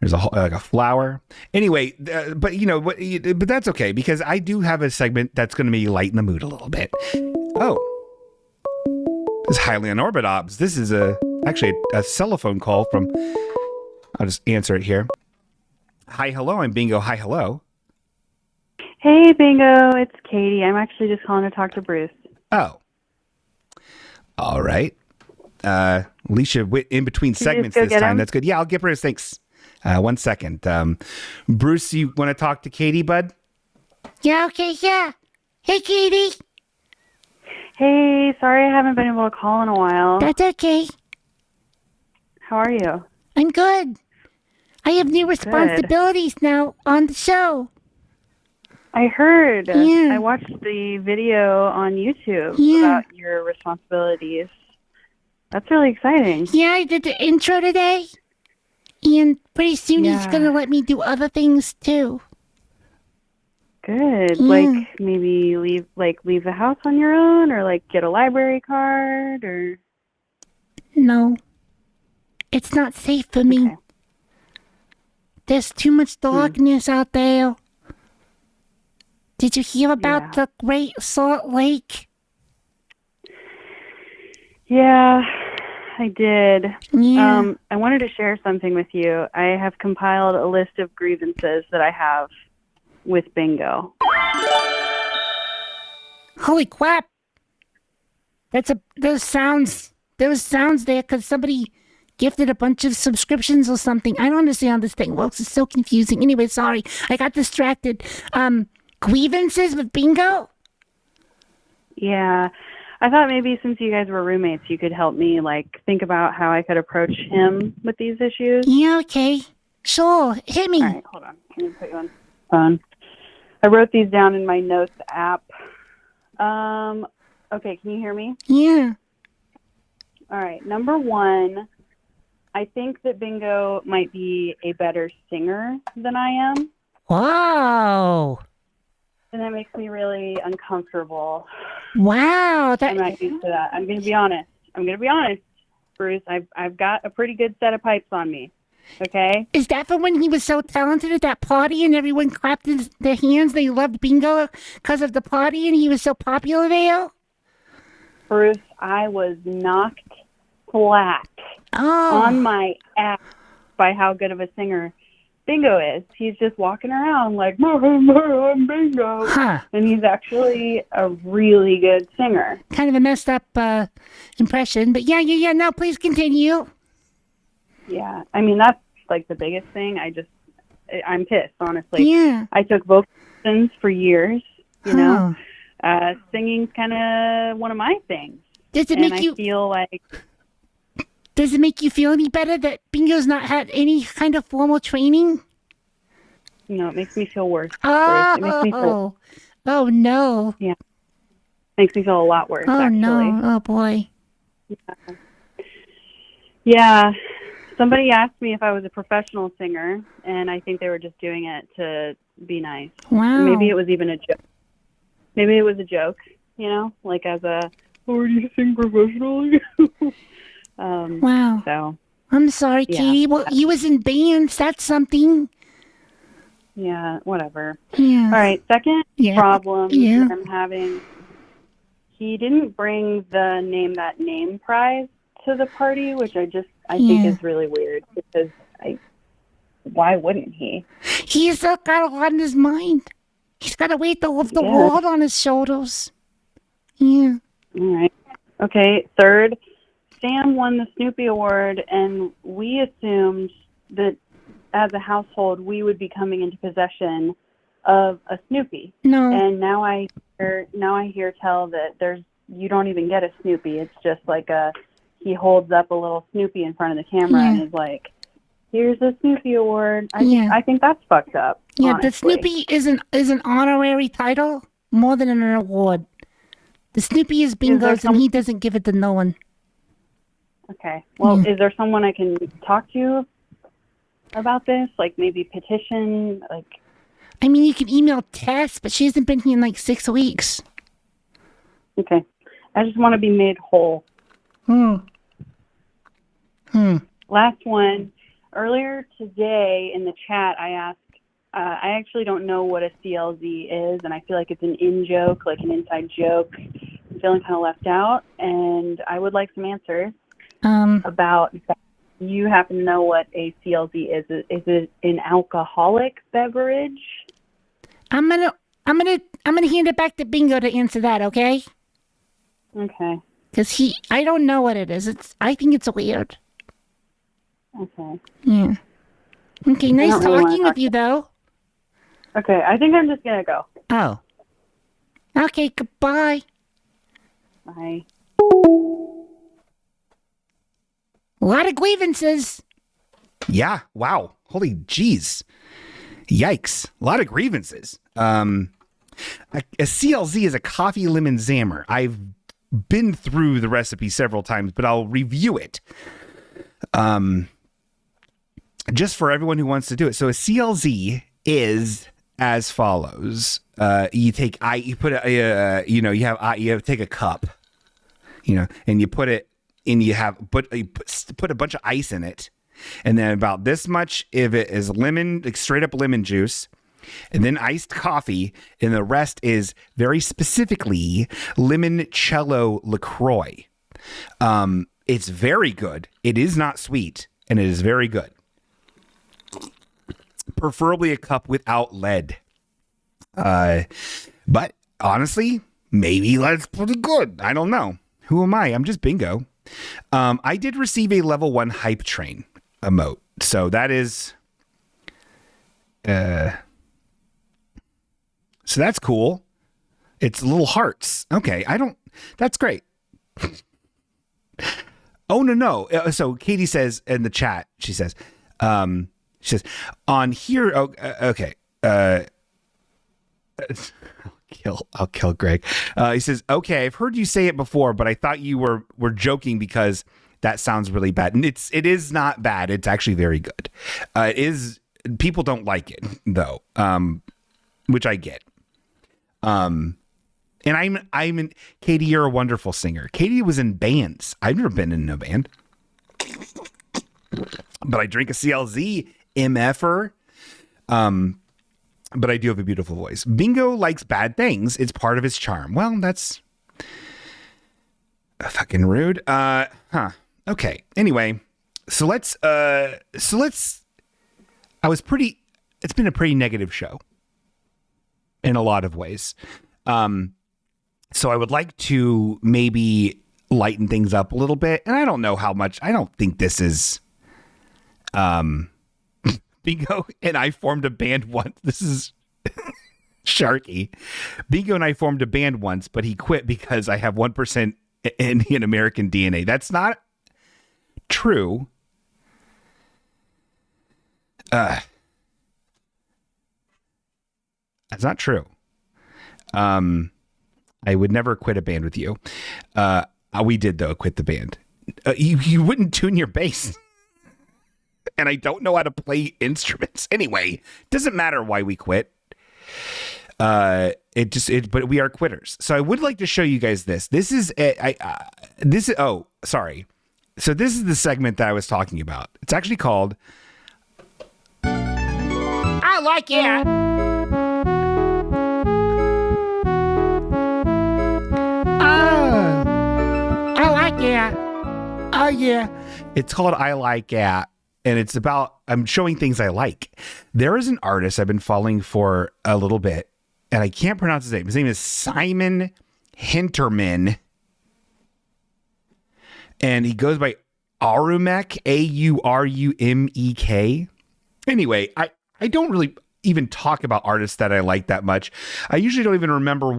S1: there's a flower. Anyway, but that's okay because I do have a segment that's going to be lighten the mood a little bit. Oh, this is highly unorthodox. This is actually a telephone call from. I'll just answer it here. Hi, hello. I'm Bingo. Hi, hello.
S3: Hey, Bingo. It's Katie. I'm actually just calling to talk to Bruce.
S1: Oh. All right. Alicia, in between segments this time. That's good. Yeah, I'll get Bruce. Thanks. 1 second. Bruce, you want to talk to Katie, bud?
S2: Yeah, okay, yeah. Hey, Katie.
S3: Hey, sorry I haven't been able to call in a while.
S2: That's okay.
S3: How are you?
S2: I'm good. I have new responsibilities now on the show.
S3: I heard.
S2: Yeah.
S3: I watched the video on YouTube about your responsibilities. That's really exciting.
S2: Yeah, I did the intro today. And pretty soon he's going to let me do other things too.
S3: Good. Like maybe leave the house on your own or like get a library card or...
S2: No. It's not safe for me.
S3: Okay.
S2: There's too much darkness out there. Did you hear about the Great Salt Lake?
S3: Yeah, I did.
S2: Yeah.
S3: I wanted to share something with you. I have compiled a list of grievances that I have with Bingo.
S2: Holy crap! There's sounds there because somebody gifted a bunch of subscriptions or something. I don't understand this thing works. It's so confusing. Anyway, sorry. I got distracted. Grievances with Bingo?
S3: Yeah. I thought maybe since you guys were roommates, you could help me, think about how I could approach him with these issues.
S2: Yeah, okay. Sure. Hit me.
S3: All right, hold on. Can you put you on phone? I wrote these down in my notes app. Okay, can you hear me?
S2: Yeah.
S3: All right. Number one, I think that Bingo might be a better singer than I am.
S2: Wow.
S3: And that makes me really uncomfortable.
S2: Wow.
S3: I'm not used to that. I'm going to be honest, Bruce. I've got a pretty good set of pipes on me. Okay?
S2: Is that for when he was so talented at that party and everyone clapped their hands? They loved Bingo because of the party and he was so popular there?
S3: Bruce, I was knocked flat on my ass by how good of a singer Bingo is. He's just walking around like, I'm Bingo.
S2: Huh.
S3: And he's actually a really good singer.
S2: Kind of a messed up impression, but yeah. No, please continue.
S3: Yeah. I mean, that's like the biggest thing. I'm pissed, honestly.
S2: Yeah.
S3: I took vocal lessons for years, you know. Singing's kind of one of my things.
S2: Does it make you feel any better that Bingo's not had any kind of formal training?
S3: No, it makes me feel worse.
S2: Oh,
S3: It makes me feel,
S2: oh no.
S3: yeah. Makes me feel a lot worse,
S2: Oh
S3: actually.
S2: no. Oh boy.
S3: Yeah. Somebody asked me if I was a professional singer, and I think they were just doing it to be nice.
S2: Wow.
S3: Maybe it was even a joke. Maybe it was a joke, you know, like as a, do you sing professionally?
S2: Wow.
S3: So,
S2: I'm sorry,
S3: yeah.
S2: Katie. Well, you was in bands. That's something.
S3: yeah, whatever.
S2: Yeah.
S3: All right, second problem
S2: Yeah.
S3: I'm having, he didn't bring the Name That Name prize to the party, which I think is really weird, because why wouldn't he?
S2: He's got a lot on his mind. He's got to weight the world on his shoulders. Yeah.
S3: All right. Okay, third, Sam won the Snoopy Award, and we assumed that as a household we would be coming into possession of a Snoopy.
S2: No.
S3: And now I hear tell that you don't even get a Snoopy. It's just like he holds up a little Snoopy in front of the camera and is like, here's a Snoopy Award. I think that's fucked up.
S2: Yeah,
S3: honestly.
S2: the Snoopy is an honorary title more than an award. The Snoopy is Bingo's, and he doesn't give it to no one.
S3: Okay. Well, is there someone I can talk to about this? Like maybe petition? Like.
S2: I mean, you can email Tess, but she hasn't been here in like 6 weeks.
S3: Okay. I just want to be made whole. Last one. Earlier today in the chat, I asked, I actually don't know what a CLZ is, and I feel like it's an in-joke, like an inside joke. I'm feeling kind of left out, and I would like some answers about that. You happen to know what a CLZ is? Is it an alcoholic beverage?
S2: I'm gonna hand it back to Bingo to answer that, okay?
S3: Okay.
S2: Because I don't know what it is. I think it's weird.
S3: Okay.
S2: Yeah. Okay, nice talking with you, though.
S3: Okay, I think I'm just gonna go.
S2: Oh. Okay, goodbye.
S3: Bye.
S2: A lot of grievances.
S1: Yeah. Wow. Holy jeez. Yikes. A lot of grievances. A CLZ is a coffee lemon zammer. I've been through the recipe several times, but I'll review it. Just for everyone who wants to do it. So a CLZ is as follows. You take you take a cup, and you put it in, you put a bunch of ice in it, and then about this much if it is lemon, like straight up lemon juice, and then iced coffee, and the rest is very specifically limoncello LaCroix. It's very good. It is not sweet, and it is very good. Preferably a cup without lead. But honestly, maybe lead's pretty good. I don't know. Who am I? I'm just Bingo. I did receive a level 1 hype train emote. So that is... so that's cool. It's little hearts. Okay, that's great. Oh, no. So Katie says in the chat, she says, on here, okay. I'll kill Greg. He says, okay, I've heard you say it before, but I thought you were joking because that sounds really bad. And it is not bad. It's actually very good. People don't like it though. Which I get. And Katie, you're a wonderful singer. Katie was in bands. I've never been in a band, but I drink a CLZ, MFer. But I do have a beautiful voice. Bingo likes bad things. It's part of his charm. Well, that's fucking rude. Okay. Anyway, so let's. I it's been a pretty negative show in a lot of ways. So I would like to maybe lighten things up a little bit. And I don't know how much. I don't think this is Bingo and I formed a band once. This is Sharky. Bingo and I formed a band once, but he quit because I have 1% Indian American DNA. That's not true. That's not true. I would never quit a band with you. We did, though, quit the band. You wouldn't tune your bass. And I don't know how to play instruments. Anyway, doesn't matter why we quit. But we are quitters. So I would like to show you guys this. This is sorry. So this is the segment that I was talking about. It's actually called
S2: I like it. I like it. Oh yeah.
S1: It's called I Like It. And it's about, I'm showing things I like. There is an artist I've been following for a little bit, and I can't pronounce his name. His name is Simon Hinterman. And he goes by Aurumek, Aurumek. Anyway, I don't really even talk about artists that I like that much. I usually don't even remember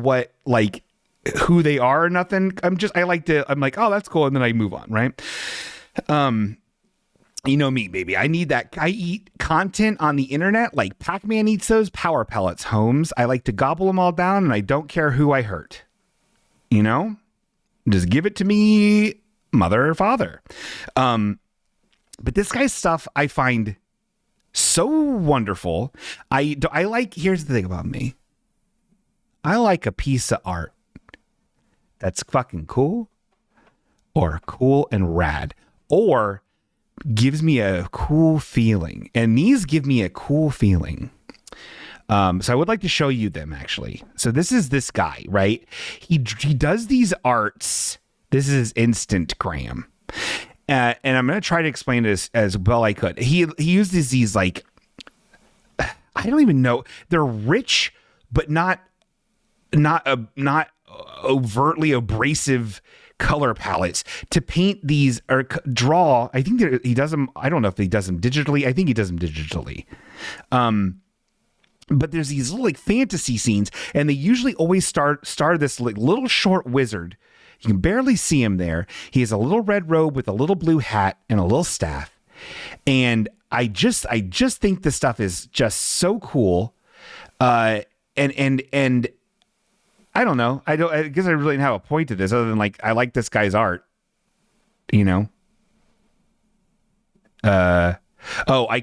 S1: who they are or nothing. I'm like, oh, that's cool. And then I move on, right? You know me, baby. I eat content on the internet like Pac-Man eats those Power Pellets, Holmes. I like to gobble them all down, and I don't care who I hurt. You know? Just give it to me, mother or father. But this guy's stuff I find so wonderful. Here's the thing about me. I like a piece of art that's fucking cool or cool and rad or gives me a cool feeling. And these give me a cool feeling. So I would like to show you them, actually. So this is this guy, right? He does these arts. This is his Instagram. And I'm going to try to explain this as well I could. He uses these, like, I don't even know. They're rich, but not overtly abrasive color palettes to paint these or draw. I think that he does them. I don't know if he does them digitally. I think he does them digitally. But there's these little like fantasy scenes, and they usually always start this like little short wizard. You can barely see him there. He has a little red robe with a little blue hat and a little staff. And I just think this stuff is just so cool. And I don't know. I guess I really didn't have a point to this other than like, I like this guy's art, you know? I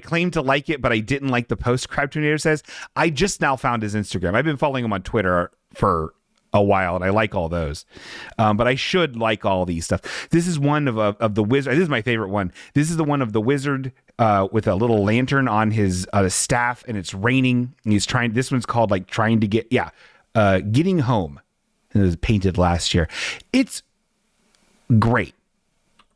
S1: claim to like it, but I didn't like the post. Crab Tornado says, I just now found his Instagram. I've been following him on Twitter for a while, and I like all those. But I should like all these stuff. This is one of the wizard. This is my favorite one. This is the one of the wizard with a little lantern on his staff, and it's raining. And he's trying. This one's called like trying to get Getting Home. And it was painted last year. It's great.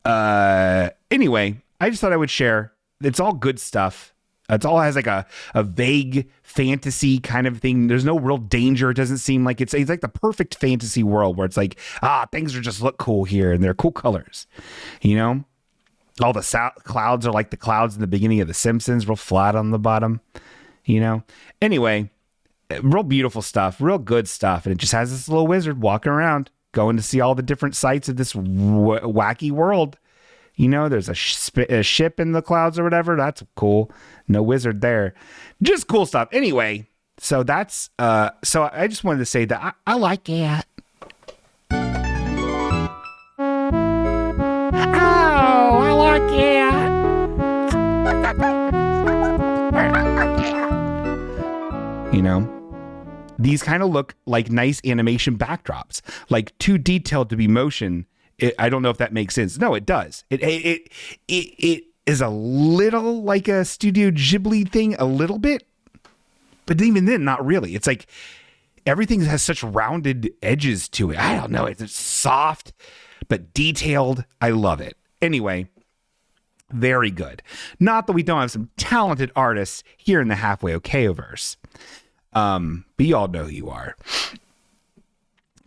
S1: Anyway, I just thought I would share. It's all good stuff. It all has like a vague fantasy kind of thing. There's no real danger. It doesn't seem like it's like the perfect fantasy world where it's like, things are just look cool here and they're cool colors. You know, all the clouds are like the clouds in the beginning of The Simpsons, real flat on the bottom, you know? Anyway, real beautiful stuff, real good stuff. And it just has this little wizard walking around, going to see all the different sights of this wacky world. You know, there's a ship in the clouds or whatever. That's cool. No wizard there. Just cool stuff. Anyway, so that's, so I just wanted to say that I like it.
S2: Oh, I like it.
S1: You know, these kind of look like nice animation backdrops, like too detailed to be motion. I don't know if that makes sense. No, it does. It is a little like a Studio Ghibli thing, a little bit, but even then, not really. It's like everything has such rounded edges to it. I don't know. It's soft, but detailed. I love it. Anyway, Very good. Not that we don't have some talented artists here in the Halfway Okay-verse. But you all know who you are.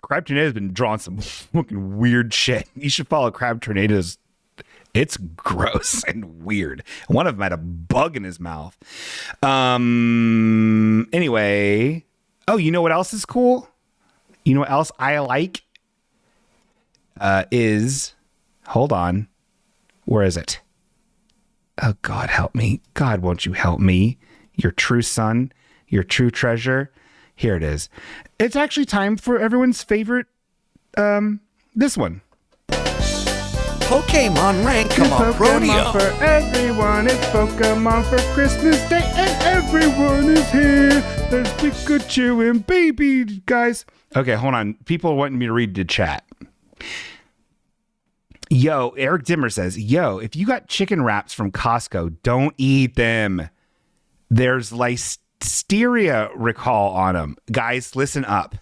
S1: Crab Tornado's been drawing some fucking weird shit. You should follow Crab Tornado's. It's gross and weird. One of them had a bug in his mouth. Anyway. Oh, you know what else is cool? You know what else I like? Hold on. Where is it? Oh, God, help me. God, won't you help me? Your true son, your true treasure. Here it is. It's actually time for everyone's favorite, this one.
S4: Pokemon Rank 'em Up Rodeo.
S1: Pokemon for everyone. It's Pokemon for Christmas Day, and everyone is here. There's Pikachu and baby guys. Okay, hold on. People are wanting me to read the chat. Yo, Eric Dimmer says, yo, if you got chicken wraps from Costco, don't eat them. There's listeria recall on them. Guys, listen up.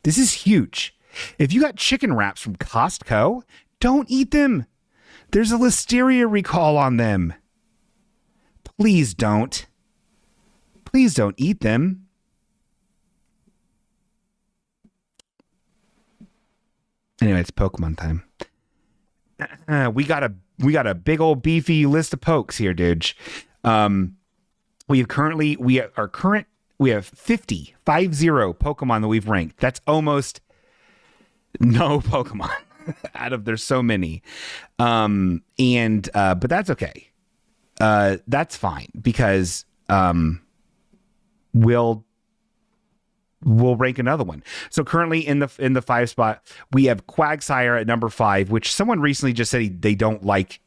S1: This is huge. If you got chicken wraps from Costco, don't eat them. There's a listeria recall on them. Please don't. Please don't eat them. Anyway, it's Pokemon time. We got a big old beefy list of pokes here, dude. We have 50 Pokemon that we've ranked. That's almost no Pokemon out of there's so many. But that's okay. That's fine because we'll rank another one. So currently in the 5 spot, we have Quagsire at number 5, which someone recently just said they don't like,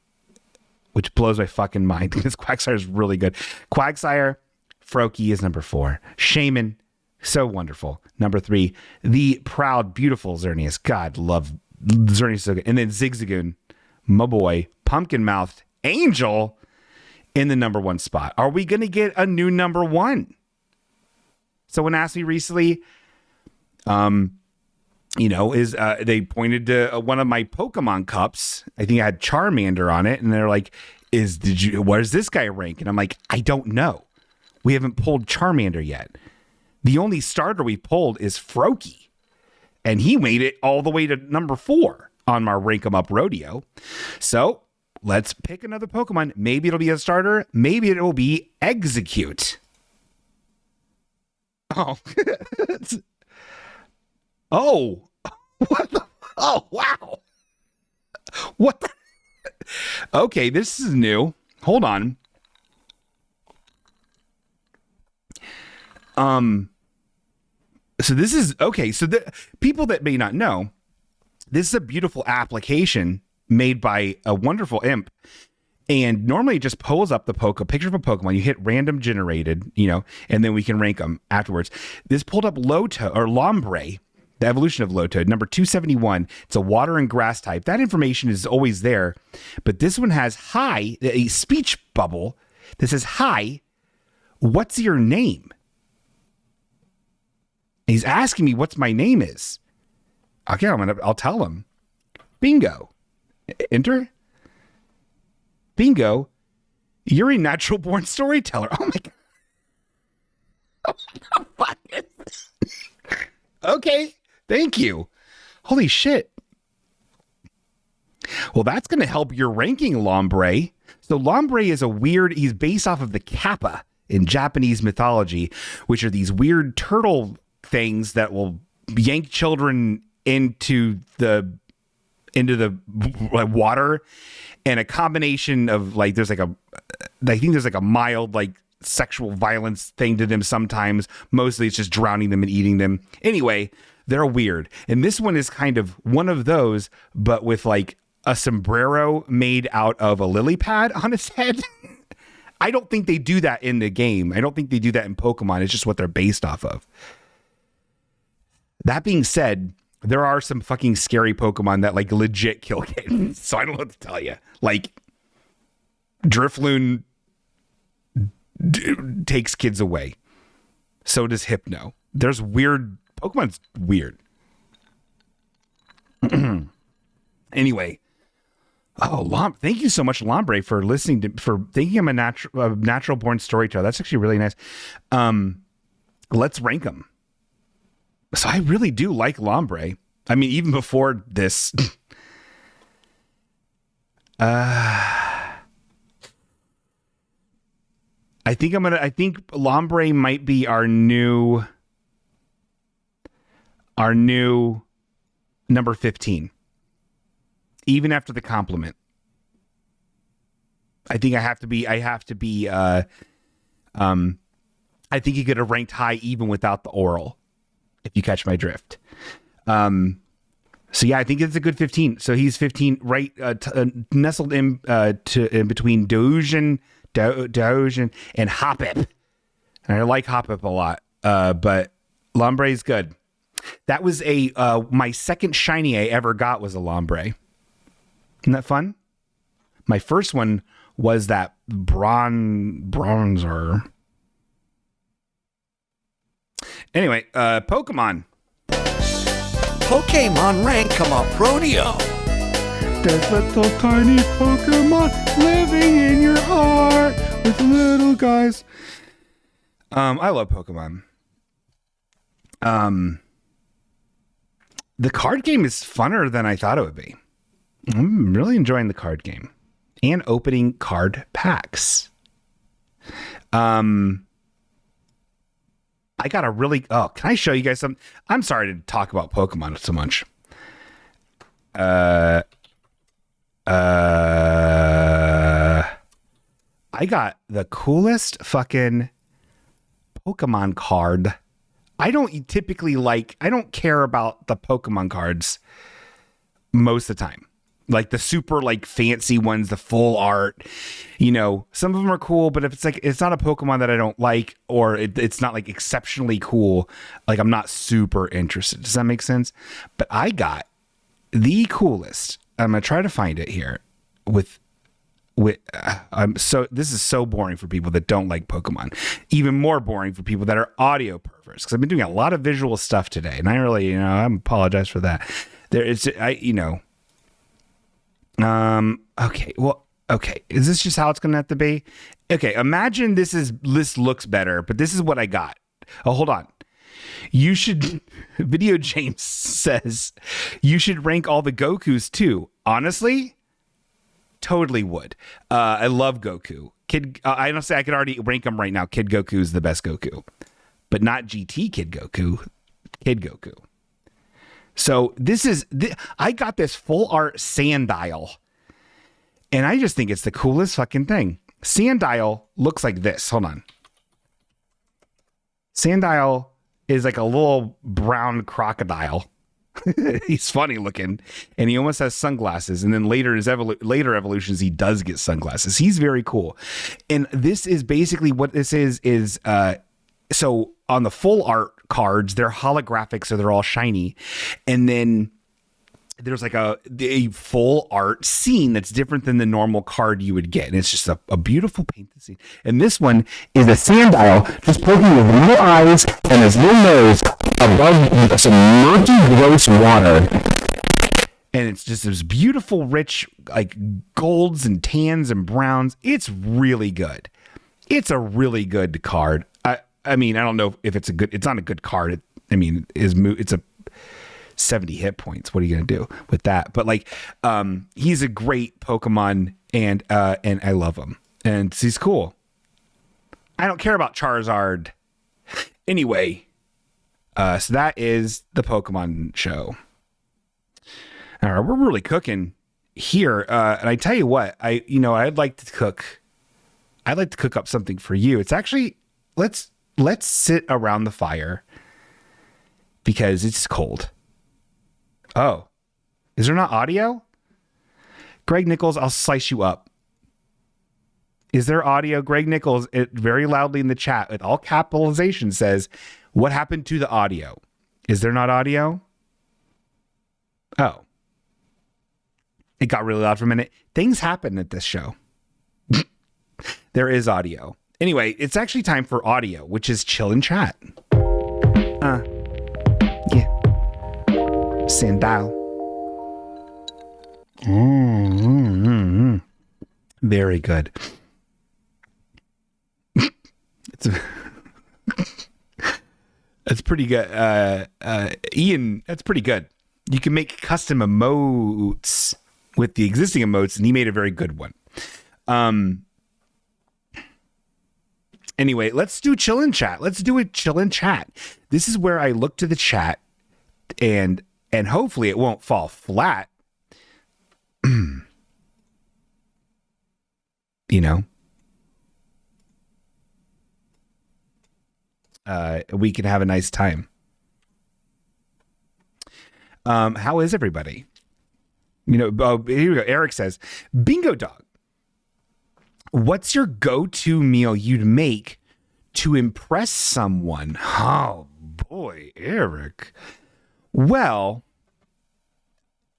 S1: which blows my fucking mind because Quagsire is really good. Quagsire, Froakie is number 4. Shaman, so wonderful. Number 3, the proud, beautiful Xerneas. God, love Xerneas so good. And then Zigzagoon, my boy, pumpkin mouthed Angel in the number 1 spot. Are we going to get a new number 1? Someone asked me recently, they pointed to one of my Pokemon cups. I think I had Charmander on it. And they're like, where does this guy rank? And I'm like, I don't know. We haven't pulled Charmander yet. The only starter we pulled is Froakie. And he made it all the way to number 4 on our Rank 'em Up Rodeo. So let's pick another Pokemon. Maybe it'll be a starter. Maybe it will be Execute. Oh. Oh. What the? Oh, wow. What the? Okay, this is new. Hold on. So this is okay. So the people that may not know, this is a beautiful application made by a wonderful imp. And normally it just pulls up the picture of a Pokemon. You hit random generated, and then we can rank them afterwards. This pulled up Lombre, the evolution of Lowtoad, number 271. It's a water and grass type. That information is always there. But this one has a speech bubble that says, hi, what's your name? And he's asking me what's my name is. Okay, I'll tell him. Bingo. Enter. Bingo, you're a natural born storyteller. Oh my God. Okay, thank you. Holy shit. Well, that's going to help your ranking, Lombre. So Lombre is he's based off of the Kappa in Japanese mythology, which are these weird turtle things that will yank children into the water. And a combination of I think there's a mild sexual violence thing to them sometimes. Mostly it's just drowning them and eating them. Anyway, they're weird. And this one is kind of one of those, but with a sombrero made out of a lily pad on its head. I don't think they do that in the game. I don't think they do that in Pokemon. It's just what they're based off of. That being said, there are some fucking scary Pokemon that legit kill kids. So I don't know what to tell you. Drifloon takes kids away. So does Hypno. There's weird Oh, thank you so much, Lombre, for thinking I'm a natural born storyteller. That's actually really nice. Let's rank them. So I really do like Lombre. I mean, even before this. I think Lombre might be our new number 15. Even after the compliment. I think I have to be I think he could have ranked high even without the oral, if you catch my drift. So yeah, I think it's a good 15. So he's 15, right? Nestled in between Doge and Hoppip. And I like Hoppip a lot, but Lombre is good. That was my second shiny I ever got was a Lombre. Isn't that fun? My first one was that bronzer. Anyway, Pokemon.
S4: Pokemon rank come up, Pronio.
S1: There's little tiny Pokemon living in your heart with little guys. I love Pokemon. The card game is funner than I thought it would be. I'm really enjoying the card game and opening card packs. I got a really, can I show you guys something? I'm sorry to talk about Pokemon so much. I got the coolest fucking Pokemon card. I don't care about the Pokemon cards most of the time. Like the super like fancy ones, the full art, some of them are cool, but if it's not a Pokemon that I don't like, or it's not like exceptionally cool, like I'm not super interested. Does that make sense? But I got the coolest. I'm going to try to find it here this is so boring for people that don't like Pokemon, even more boring for people that are audio perverts. Cause I've been doing a lot of visual stuff today and I really, I apologize for that. Okay. Is this just how it's going to have to be? Okay. Imagine this looks better, but this is what I got. Oh, hold on. Video James says you should rank all the Gokus too. Honestly, totally would. I love Goku. I don't say I could already rank them right now. Kid Goku is the best Goku, but not GT Kid Goku. Kid Goku. So I got this full art Sandile, and I just think it's the coolest fucking thing. Sandile looks like this. Hold on. Sandile is like a little brown crocodile. He's funny looking, and he almost has sunglasses. And then later later evolutions, he does get sunglasses. He's very cool. And this is basically what this is. So on the full art cards, they're holographic, so they're all shiny. And then there's like a full art scene that's different than the normal card you would get. And it's just a beautiful painted scene. And this one is a Sandile just poking his little eyes and his little nose above some murky, gross water. And it's just this beautiful, rich, like golds and tans and browns. It's really good. It's a really good card. I mean, I don't know if it's not a good card. It's a 70 hit points. What are you going to do with that? But like, he's a great Pokemon and I love him and he's cool. I don't care about Charizard. Anyway, so that is the Pokemon show. All right, we're really cooking here. And I tell you what, I'd like to cook up something for you. It's actually, let's sit around the fire because it's cold. Oh, is there not audio? Greg Nichols, I'll slice you up. Is there audio? Greg Nichols, very loudly in the chat with all capitalization says, what happened to the audio? Is there not audio? Oh. It got really loud for a minute. Things happen at this show. There is audio. Anyway, it's actually time for audio, which is chill and chat. Yeah. Sandile. Mm-hmm. Very good. That's pretty good. Ian, that's pretty good. You can make custom emotes with the existing emotes, and he made a very good one. Anyway, let's do chill and chat. Let's do a chill and chat. This is where I look to the chat and hopefully it won't fall flat. You know, we can have a nice time. How is everybody? You know, here we go. Eric says, Bingo Dog, what's your go-to meal you'd make to impress someone? Oh boy, Eric. Well,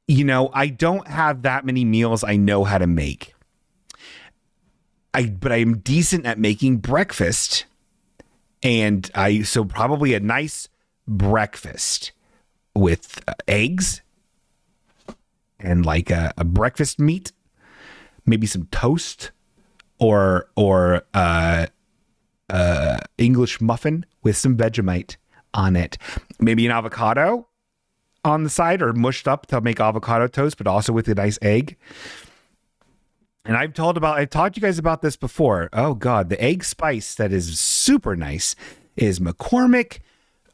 S1: you know, I don't have that many meals I know how to make. But I'm decent at making breakfast. And so probably a nice breakfast with eggs and like a breakfast meat, maybe some toast or English muffin with some Vegemite on it. Maybe an avocado on the side or mushed up to make avocado toast, but also with a nice egg. And I've talked to you guys about this before. Oh God, the egg spice that is super nice is McCormick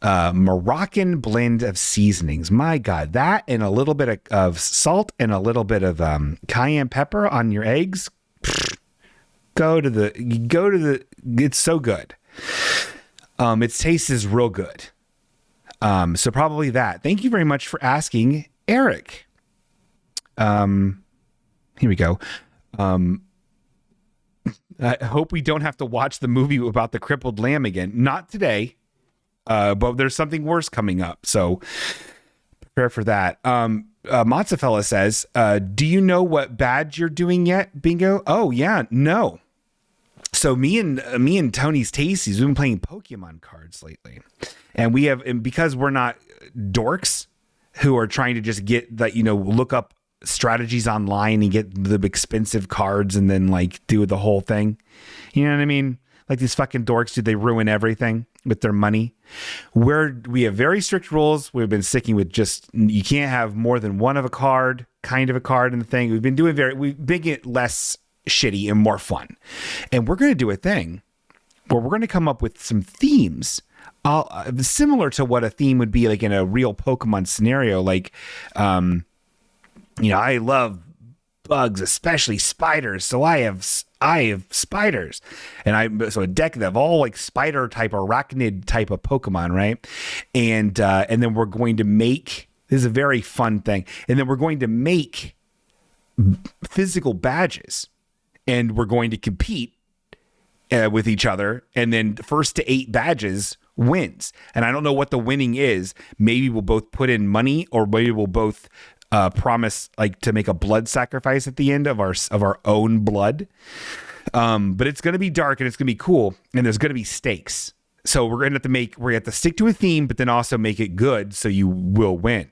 S1: Moroccan blend of seasonings. My God, that and a little bit of salt and a little bit of cayenne pepper on your eggs. It's so good. Its taste is real good. So probably that. Thank you very much for asking, Eric. Here we go. I hope we don't have to watch the movie about the crippled lamb again. Not today, but there's something worse coming up. So prepare for that. Mozzafella says, do you know what badge you're doing yet, Bingo? Oh, yeah, no. So me and Tony's Tasties, we've been playing Pokemon cards lately. And because we're not dorks who are trying to just get that, you know, look up strategies online and get the expensive cards and then like do the whole thing. You know what I mean? Like these fucking dorks, they ruin everything with their money. We have very strict rules. We've been sticking with just, you can't have more than one of a card, kind of a card in the thing. We've been making it less shitty and more fun. And we're going to do a thing where we're going to come up with some themes, similar to what a theme would be like in a real Pokemon scenario. Like, you know, I love bugs, especially spiders. So I have spiders, and so a deck of all like spider type, arachnid type of Pokemon, right? And then we're going to make, this is a very fun thing. And then we're going to make physical badges, and we're going to compete with each other. And then first to 8 badges wins. And I don't know what the winning is. Maybe we'll both put in money, or maybe we'll both promise like to make a blood sacrifice at the end of our own blood. But it's going to be dark and it's going to be cool, and there's going to be stakes. So we're going to have to stick to a theme, but then also make it good so you will win.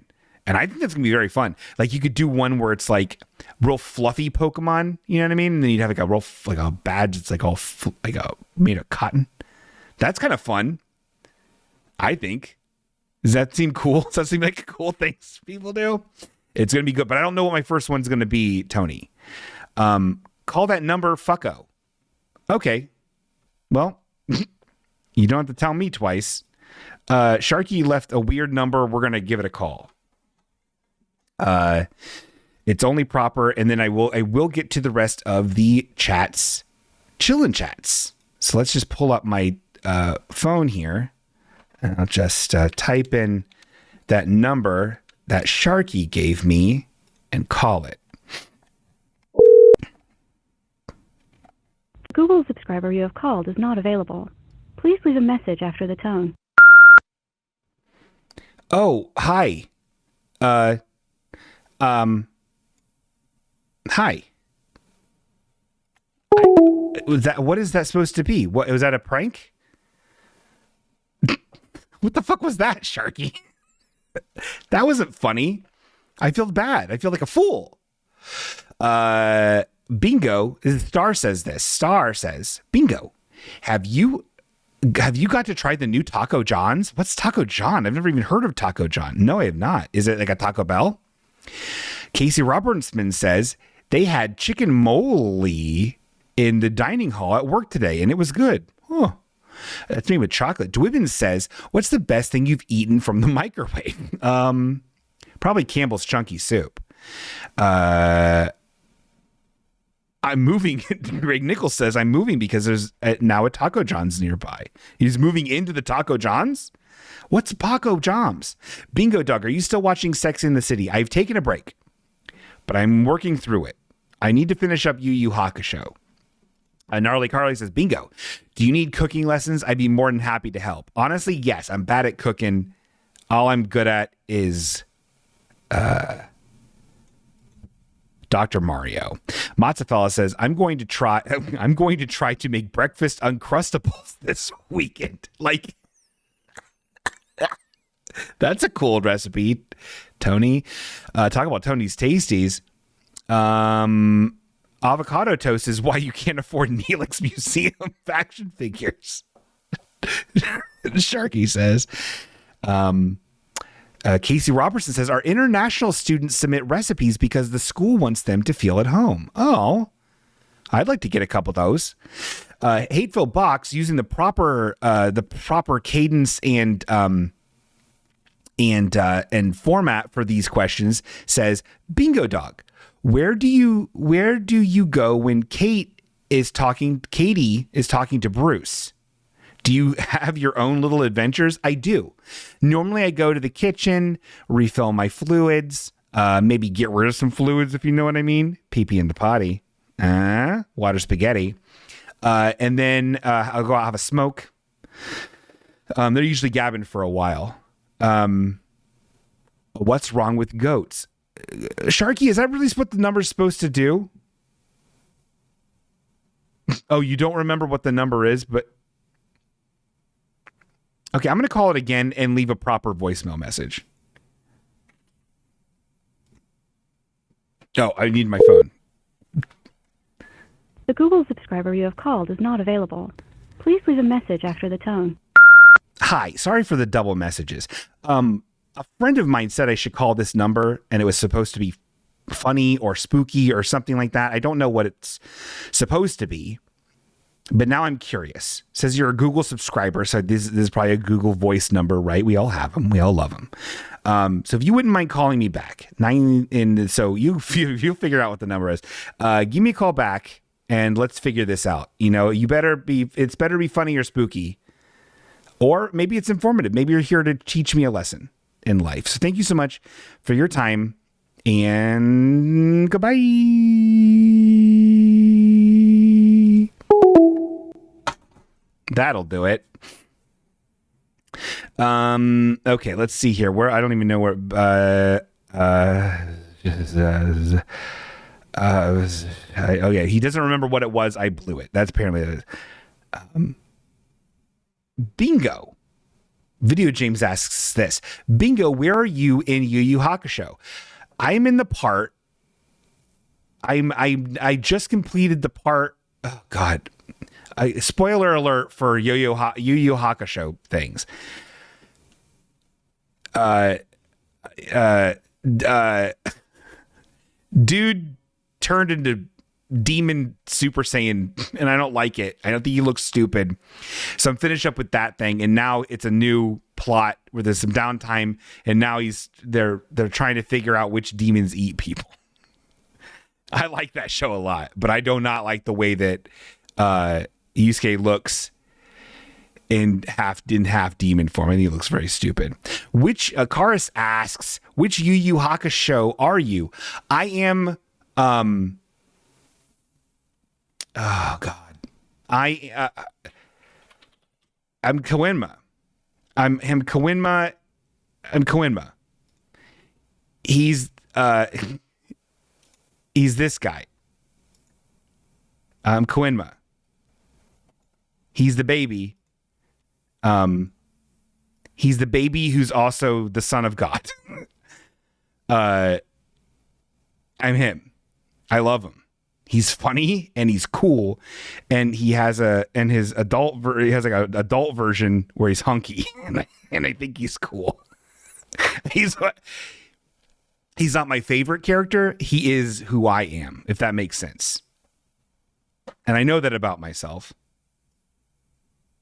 S1: And I think that's going to be very fun. Like you could do one where it's like real fluffy Pokemon, you know what I mean? And then you'd have like a badge that's like all made of cotton. That's kind of fun, I think. Does that seem cool? Does that seem like cool things people do? It's going to be good, but I don't know what my first one's going to be, Tony. Call that number fucko. Okay. Well, you don't have to tell me twice. Sharky left a weird number. We're going to give it a call. It's only proper, and then I will get to the rest of the chats, chillin' chats. So let's just pull up my phone here, and I'll just type in that number that Sharky gave me and call it.
S5: Google subscriber you have called is not available. Please leave a message after the tone.
S1: Oh, hi. Hi. What is that supposed to be? What was that, a prank? What the fuck was that, Sharky? That wasn't funny. I feel bad. I feel like a fool. Bingo, Star says this. Star says, Bingo, have you got to try the new Taco John's? What's Taco John? I've never even heard of Taco John. No, I have not. Is it like a Taco Bell? Casey Robertsman says they had chicken moly in the dining hall at work today, and it was good. Huh. That's made with chocolate. Dwibbin says, what's the best thing you've eaten from the microwave? Probably Campbell's Chunky Soup. I'm moving. Greg Nichols says, I'm moving because there's now a Taco John's nearby. He's moving into the Taco John's? What's Taco John's? Bingo Dog, are you still watching Sex in the City? I've taken a break, but I'm working through it. I need to finish up Yu Yu Hakusho. Gnarly Carly says, Bingo, do you need cooking lessons? I'd be more than happy to help. Honestly, yes, I'm bad at cooking. All I'm good at is Dr. Mario. Matzafella says, I'm going to try to make breakfast Uncrustables this weekend. Like, that's a cool recipe, Tony. Talk about Tony's Tasties. Avocado toast is why you can't afford Neelix Museum action figures. Sharky says. Casey Robertson says, our international students submit recipes because the school wants them to feel at home. Oh, I'd like to get a couple of those. Hateful Box, using the proper cadence and format for these questions, says, Bingo Dog, where do you go when Katie is talking to Bruce? Do you have your own little adventures? I do. Normally I go to the kitchen, refill my fluids, maybe get rid of some fluids, if you know what I mean. Pee-pee in the potty, water spaghetti. And then I'll go out have a smoke. They're usually gabbing for a while. What's wrong with goats? Sharky, is that really what the number's supposed to do? Oh, you don't remember what the number is, but okay, I'm going to call it again and leave a proper voicemail message. Oh, I need my phone.
S5: The Google subscriber you have called is not available. Please leave a message after the tone.
S1: Hi, sorry for the double messages. A friend of mine said I should call this number, and it was supposed to be funny or spooky or something like that. I don't know what it's supposed to be, but now I'm curious. It says you're a Google subscriber, so this is probably a Google Voice number, right? We all have them. We all love them. So if you wouldn't mind calling me back, so you'll figure out what the number is. Give me a call back, and let's figure this out. You know, it's better to be funny or spooky, or maybe it's informative. Maybe you're here to teach me a lesson in life. So thank you so much for your time, and goodbye. That'll do it. Okay, let's see here. Where I don't even know where. Okay, he doesn't remember what it was. I blew it. That's apparently it. Bingo. Video James asks this. Bingo, where are you in Yu Yu Hakusho? I'm in the part. I just completed the part. Oh God. Spoiler alert for Yu Yu Hakusho things. Dude turned into Demon Super Saiyan, and I don't like it. I don't think he looks stupid. So I'm finished up with that thing, and now it's a new plot where there's some downtime, and now they're trying to figure out which demons eat people. I like that show a lot, but I do not like the way that Yusuke looks in half demon form. I think he looks very stupid. Which Karis asks, which Yu Yu Hakusho are you? I am oh God. I'm Koenma. I'm Koenma. He's this guy. I'm Koenma. He's the baby. He's the baby who's also the son of God. I'm him. I love him. He's funny and he's cool, and he has his adult he has like an adult version where he's hunky, and I think he's cool. He's not my favorite character. He is who I am, if that makes sense. And I know that about myself.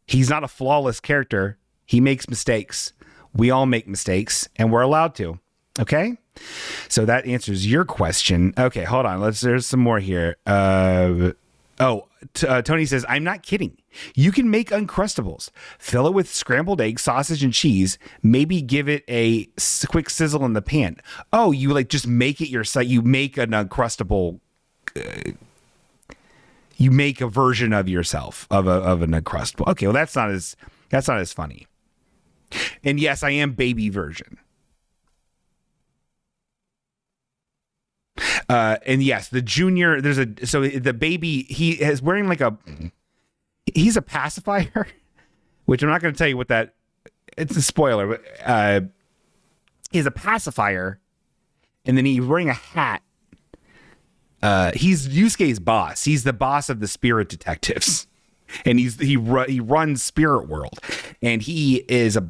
S1: He's not a flawless character. He makes mistakes. We all make mistakes, and we're allowed to. Okay? So that answers your question. Okay, hold on. There's some more here. Tony says, I'm not kidding. You can make Uncrustables. Fill it with scrambled eggs, sausage, and cheese. Maybe give it a quick sizzle in the pan. Oh, you like just make it yourself. You make an Uncrustable. You make a version of yourself of an Uncrustable. Okay, well that's not as funny. And yes, I am baby version. And yes, the junior, the baby, he is wearing he's a pacifier, which I'm not going to tell you what that, it's a spoiler, but, he's a pacifier, and then he's wearing a hat. He's Yusuke's boss. He's the boss of the spirit detectives, and he runs Spirit World, and he is a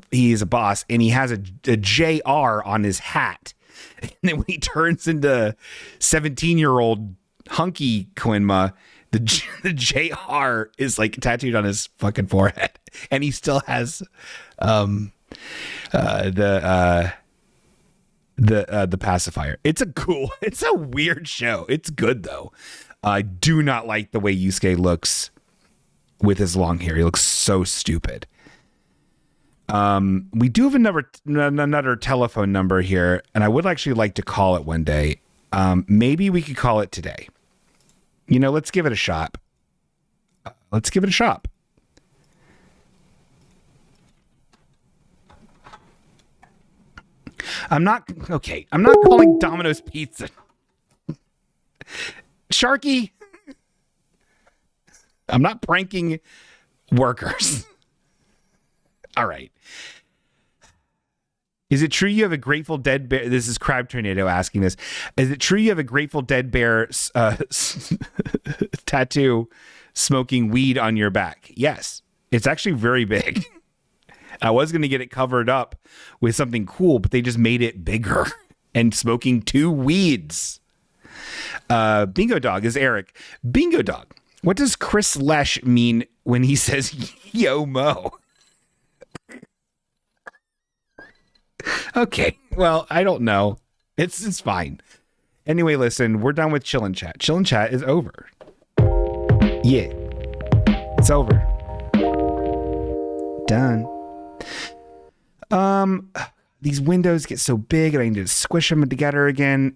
S1: boss, and he has a JR on his hat. And then when he turns into 17-year-old hunky Quinma, the JR is like tattooed on his fucking forehead, and he still has the pacifier. It's a weird show. It's good though. I do not like the way Yusuke looks with his long hair. He looks so stupid. We do have another telephone number here, and I would actually like to call it one day. Maybe we could call it today. Let's give it a shot. I'm not calling Domino's Pizza. Sharky. I'm not pranking workers. All right. Is it true you have a Grateful Dead bear? This is Crab Tornado asking this. Is it true you have a Grateful Dead bear tattoo smoking weed on your back? Yes. It's actually very big. I was going to get it covered up with something cool, but they just made it bigger and smoking 2 weeds. Bingo Dog is Eric. Bingo Dog. What does Chris Lesh mean when he says yo mo? Okay, well, I don't know. It's fine. Anyway, listen, we're done with Chill and Chat. Chill and Chat is over. Yeah, it's over. Done. These windows get so big and I need to squish them together again.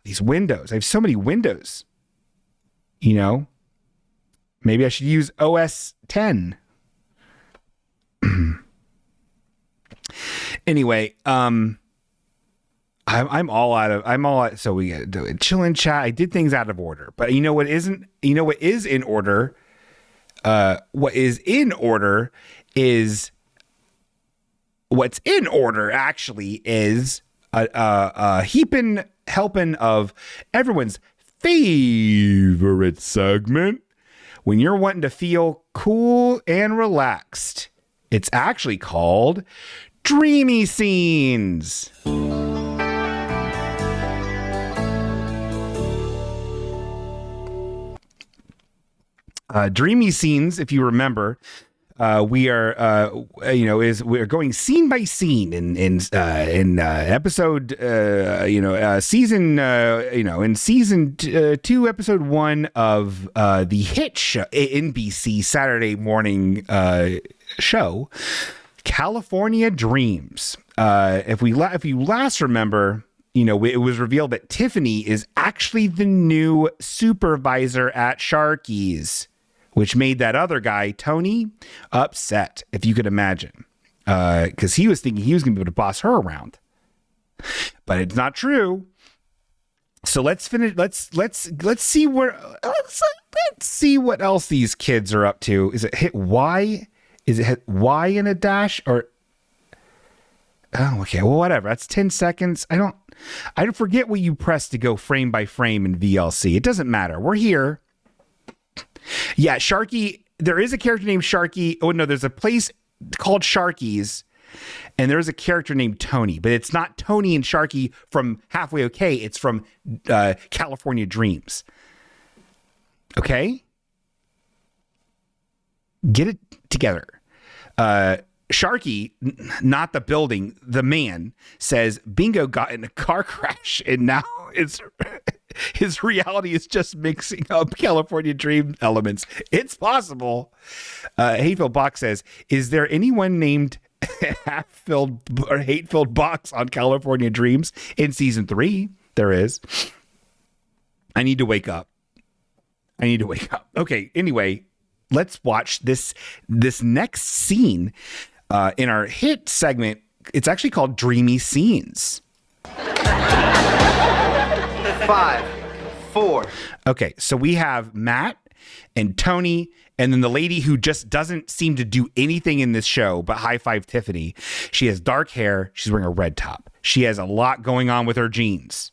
S1: These windows. I have so many windows. Maybe I should use OS 10. Anyway, I'm all out. So we do it. Chill and Chat. I did things out of order, but what is in order? What is in order is what's in order actually is a heaping helping of everyone's favorite segment when you're wanting to feel cool and relaxed. It's actually called Dreamy Scenes. Dreamy Scenes, if you remember, we are we're going scene by scene in episode season in season 2 episode 1 of the hit show NBC Saturday morning show California Dreams. If you last remember, it was revealed that Tiffany is actually the new supervisor at Sharky's, which made that other guy, Tony, upset, if you could imagine. Because he was thinking he was going to be able to boss her around. But it's not true. So let's finish. Let's see let's see what else these kids are up to. Is it hit Y? Is it hit Y in a dash or? Oh, okay. Well, whatever. That's 10 seconds. I forget what you press to go frame by frame in VLC. It doesn't matter. We're here. Yeah, Sharky. There is a character named Sharky. Oh, no, there's a place called Sharky's, and there's a character named Tony, but it's not Tony and Sharky from Halfway Okay. It's from California Dreams. Okay? Get it together. Sharky, not the building, the man, says Bingo got in a car crash and now his reality is just mixing up California Dream elements. It's possible. Hateful Box says, is there anyone named Half-Filled or Hate-Filled Box on California Dreams? In season 3, there is. I need to wake up. Okay, anyway, let's watch this next scene in our hit segment. It's actually called Dreamy Scenes.
S6: 5, 4.
S1: Okay, so we have Matt and Tony, and then the lady who just doesn't seem to do anything in this show but high five Tiffany. She has dark hair. She's wearing a red top. She has a lot going on with her jeans.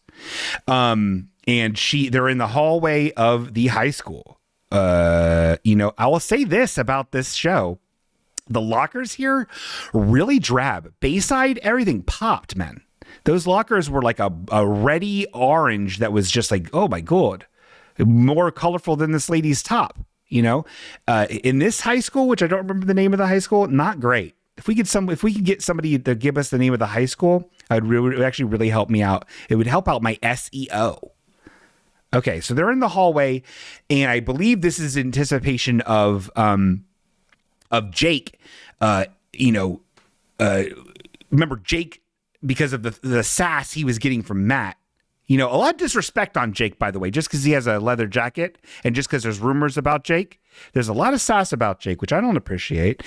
S1: And they're in the hallway of the high school. I will say this about this show. The lockers here really drab. Bayside, everything popped, man. Those lockers were like a reddy orange that was just like, oh my God, more colorful than this lady's top, in this high school, which I don't remember the name of the high school, not great. If we could get somebody to give us the name of the high school, it would actually really help me out. It would help out my SEO. Okay, so they're in the hallway, and I believe this is anticipation of Jake. Remember Jake, because of the sass he was getting from Matt. A lot of disrespect on Jake, by the way, just because he has a leather jacket and just because there's rumors about Jake. There's a lot of sass about Jake, which I don't appreciate.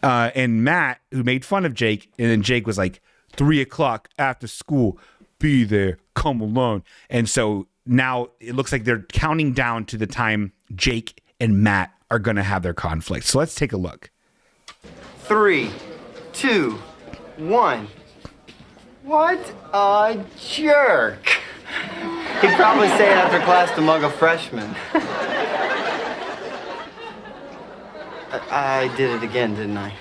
S1: And Matt, who made fun of Jake, and then Jake was like, 3:00 after school, be there, come alone. And so now it looks like they're counting down to the time Jake and Matt are going to have their conflict. So let's take a look.
S6: 3, 2, 1. What a jerk. He'd probably say it after class to mug a freshman. I did it again, didn't I?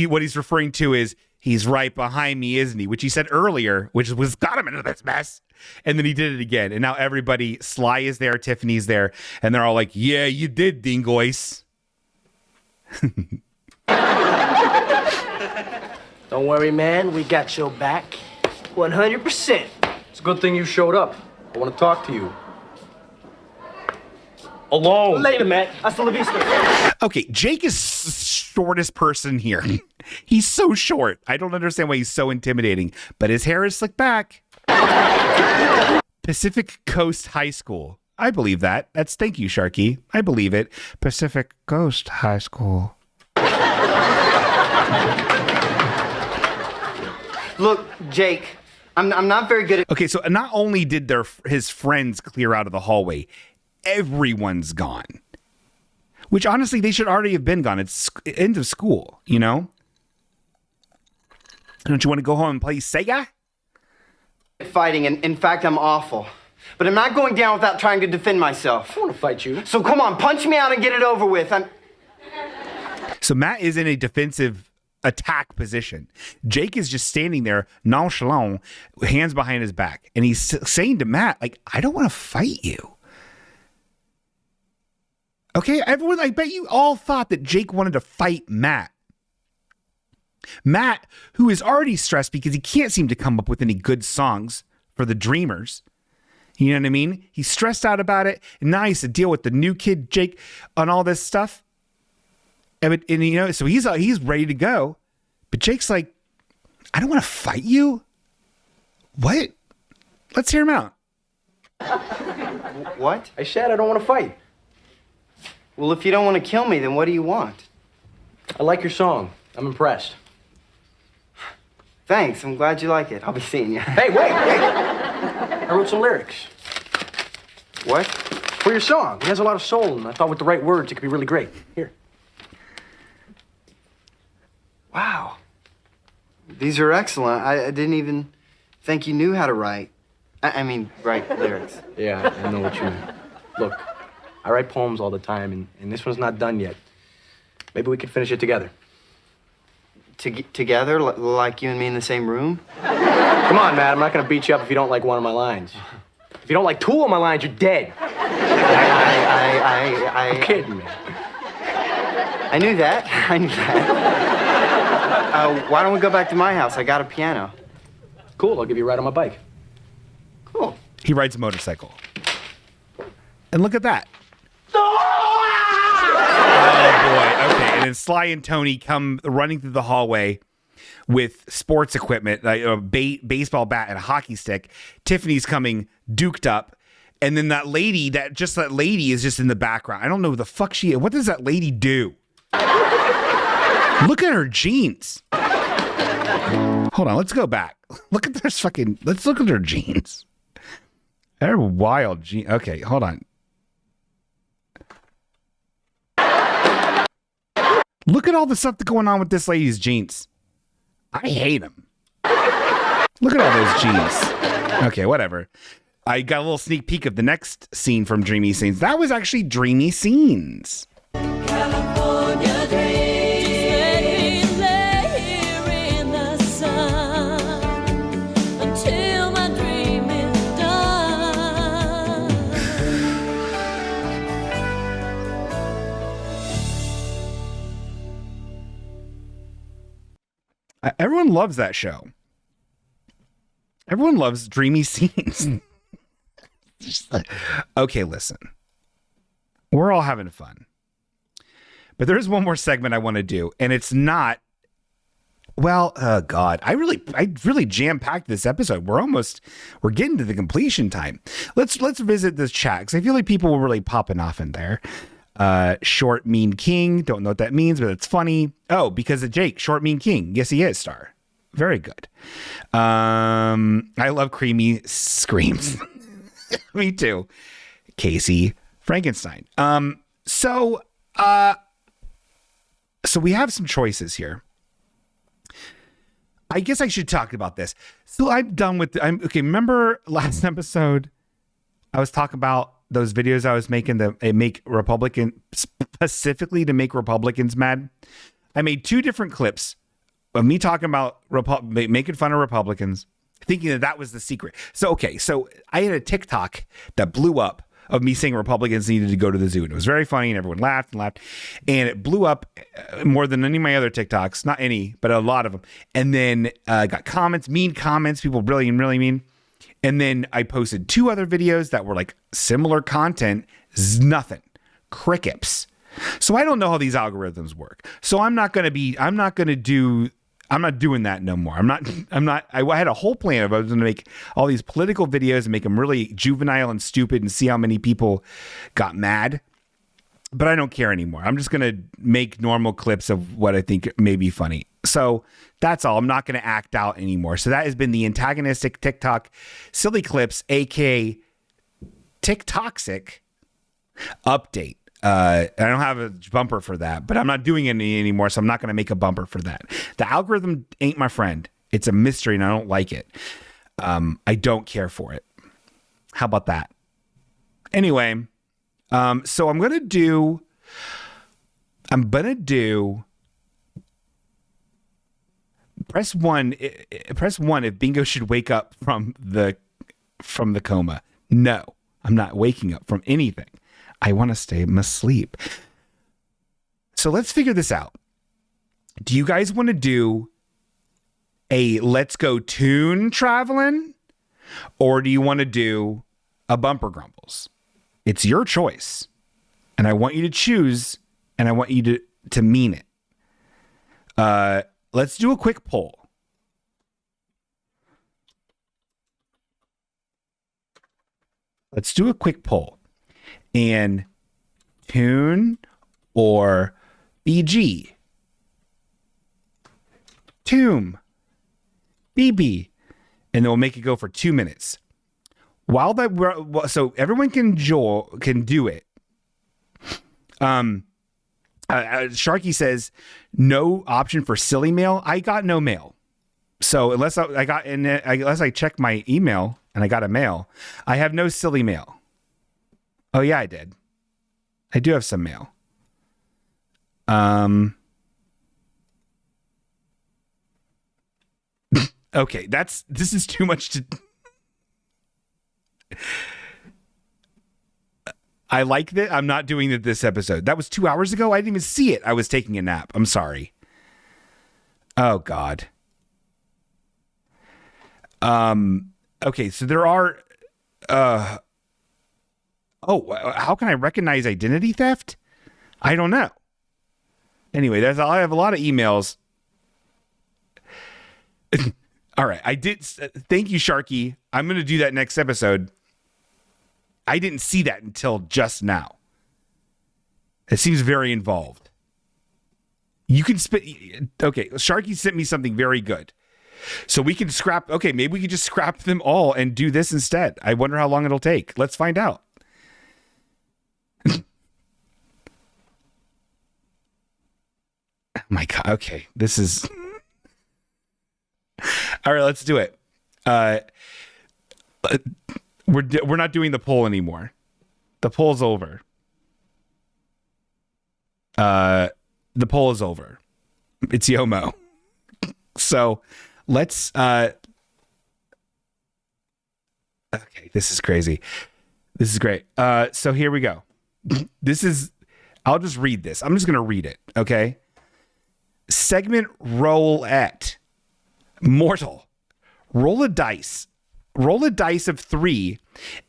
S1: What he's referring to is he's right behind me, isn't he? Which he said earlier, which was got him into this mess. And then he did it again. And now everybody, Sly is there, Tiffany's there, and they're all like, yeah, you did, dingoise.
S7: Don't worry, man. We got your back. 100%.
S8: It's a good thing you showed up. I want to talk to you. Alone.
S7: Later, Matt. Hasta la vista.
S1: Okay, Jake is shortest person here. He's so short. I don't understand why he's so intimidating, but his hair is slicked back. Pacific Coast High School. I believe that. Thank you, Sharky. I believe it. Pacific Coast High School.
S6: Look, Jake, I'm not very good at...
S1: Okay, so not only did his friends clear out of the hallway, everyone's gone. Which, honestly, they should already have been gone. It's end of school, Don't you want to go home and play Sega?
S6: fighting, and in fact, I'm awful. But I'm not going down without trying to defend myself.
S7: I want to fight you.
S6: So come on, punch me out and get it over with.
S1: So Matt is in a defensive attack position. Jake is just standing there, nonchalant, hands behind his back. And he's saying to Matt, like, I don't want to fight you. Okay, everyone, I bet you all thought that Jake wanted to fight Matt. Matt, who is already stressed because he can't seem to come up with any good songs for the Dreamers. You know what I mean? He's stressed out about it. And now he has to deal with the new kid, Jake, on all this stuff. And so he's ready to go. But Jake's like, I don't want to fight you. What? Let's hear him out.
S6: What?
S7: I said I don't want to fight.
S6: Well, if you don't want to kill me, then what do you want?
S7: I like your song. I'm impressed.
S6: Thanks. I'm glad you like it. I'll be seeing you.
S7: Hey, wait. I wrote some lyrics.
S6: What?
S7: For your song. It has a lot of soul, and I thought with the right words, it could be really great. Here.
S6: Wow. These are excellent. I didn't even think you knew how to write. I mean, write lyrics.
S8: Yeah, I know what you mean. Look, I write poems all the time, and this one's not done yet. Maybe we could finish it together.
S6: Together? Like you and me in the same room?
S8: Come on, Matt. I'm not going to beat you up if you don't like one of my lines. If you don't like two of my lines, you're dead. I'm kidding, man.
S6: I knew that. Why don't we go back to my house? I got a piano.
S8: Cool. I'll give you a ride on my bike.
S6: Cool.
S1: He rides a motorcycle. And look at that. Oh, boy. Okay. And then Sly and Tony come running through the hallway with sports equipment, like a baseball bat and a hockey stick. Tiffany's coming duked up. And then that lady is just in the background. I don't know who the fuck she is. What does that lady do? Look at her jeans. Hold on. Let's go back. Look at this let's look at her jeans. They're wild jeans. Okay. Hold on. Look at all the stuff that's going on with this lady's jeans. I hate them. Look at all those jeans. Okay, whatever. I got a little sneak peek of the next scene from Dreamy Scenes. That was actually Dreamy Scenes.
S9: California dreams, let me lay here in the sun until my dream is done.
S1: Everyone loves that show. Everyone loves Dreamy Scenes. Okay, listen. We're all having fun. But there's one more segment I want to do, and it's not, well, oh God, I really jam-packed this episode. We're getting to the completion time. Let's visit this chat, because I feel like people were really popping off in there. Short Mean King, don't know what that means, but it's funny. Oh, because of Jake, Short Mean King. Yes, he is, star. Very good. I love creamy screams. Me too. Casey Frankenstein. So we have some choices here. I guess I should talk about this. So I'm done with okay. Remember last episode, I was talking about those videos I was making that make specifically to make Republicans mad. I made 2 different clips of me talking about making fun of Republicans, thinking that was the secret. So I had a TikTok that blew up of me saying Republicans needed to go to the zoo. And it was very funny, and everyone laughed. And it blew up more than any of my other TikToks. Not any, but a lot of them. And then got comments, mean comments, people really, really mean. And then I posted 2 other videos that were like similar content. Nothing. Crickets. So I don't know how these algorithms work. So I'm not doing that no more. I had a whole plan of I was going to make all these political videos and make them really juvenile and stupid and see how many people got mad. But I don't care anymore. I'm just going to make normal clips of what I think may be funny. So that's all. I'm not going to act out anymore. So that has been the antagonistic TikTok silly clips, aka TikToxic update. I don't have a bumper for that, but I'm not doing it anymore, so I'm not going to make a bumper for that. The algorithm ain't my friend. It's a mystery, and I don't like it. I don't care for it. How about that? Anyway, so I'm gonna do press 1 if Bingo should wake up from the coma. No, I'm not waking up from anything. I want to stay asleep. So let's figure this out. Do you guys want to do a let's go tune traveling, or do you want to do a bumper grumbles? It's your choice, and I want you to choose, and I want you to mean it. Let's do a quick poll. Let's do a quick poll. And tune or BG, Tomb, BB, and then we'll make it go for 2 minutes. So everyone can do it. Sharky says no option for silly mail. I got no mail. So unless I check my email and I got a mail, I have no silly mail. Oh yeah, I did. I do have some mail. Okay, this is too much to. I like that. I'm not doing it this episode. That was 2 hours ago. I didn't even see it. I was taking a nap. I'm sorry. Oh God. Okay, so there are. How can I recognize identity theft? I don't know. Anyway, I have a lot of emails. All right, I did. Thank you, Sharky. I'm going to do that next episode. I didn't see that until just now. It seems very involved. You can okay, Sharky sent me something very good. So we can scrap. Okay, maybe we can just scrap them all and do this instead. I wonder how long it'll take. Let's find out. Oh my God. Okay, this is. All right, let's do it. We're not doing the poll anymore. The poll's over. The poll is over. It's Yomo. So let's. Okay, this is crazy. This is great. So here we go. I'll just read this. I'm just gonna read it. Okay. Segment roulette. Mortal. Roll a dice. Roll a dice of 3,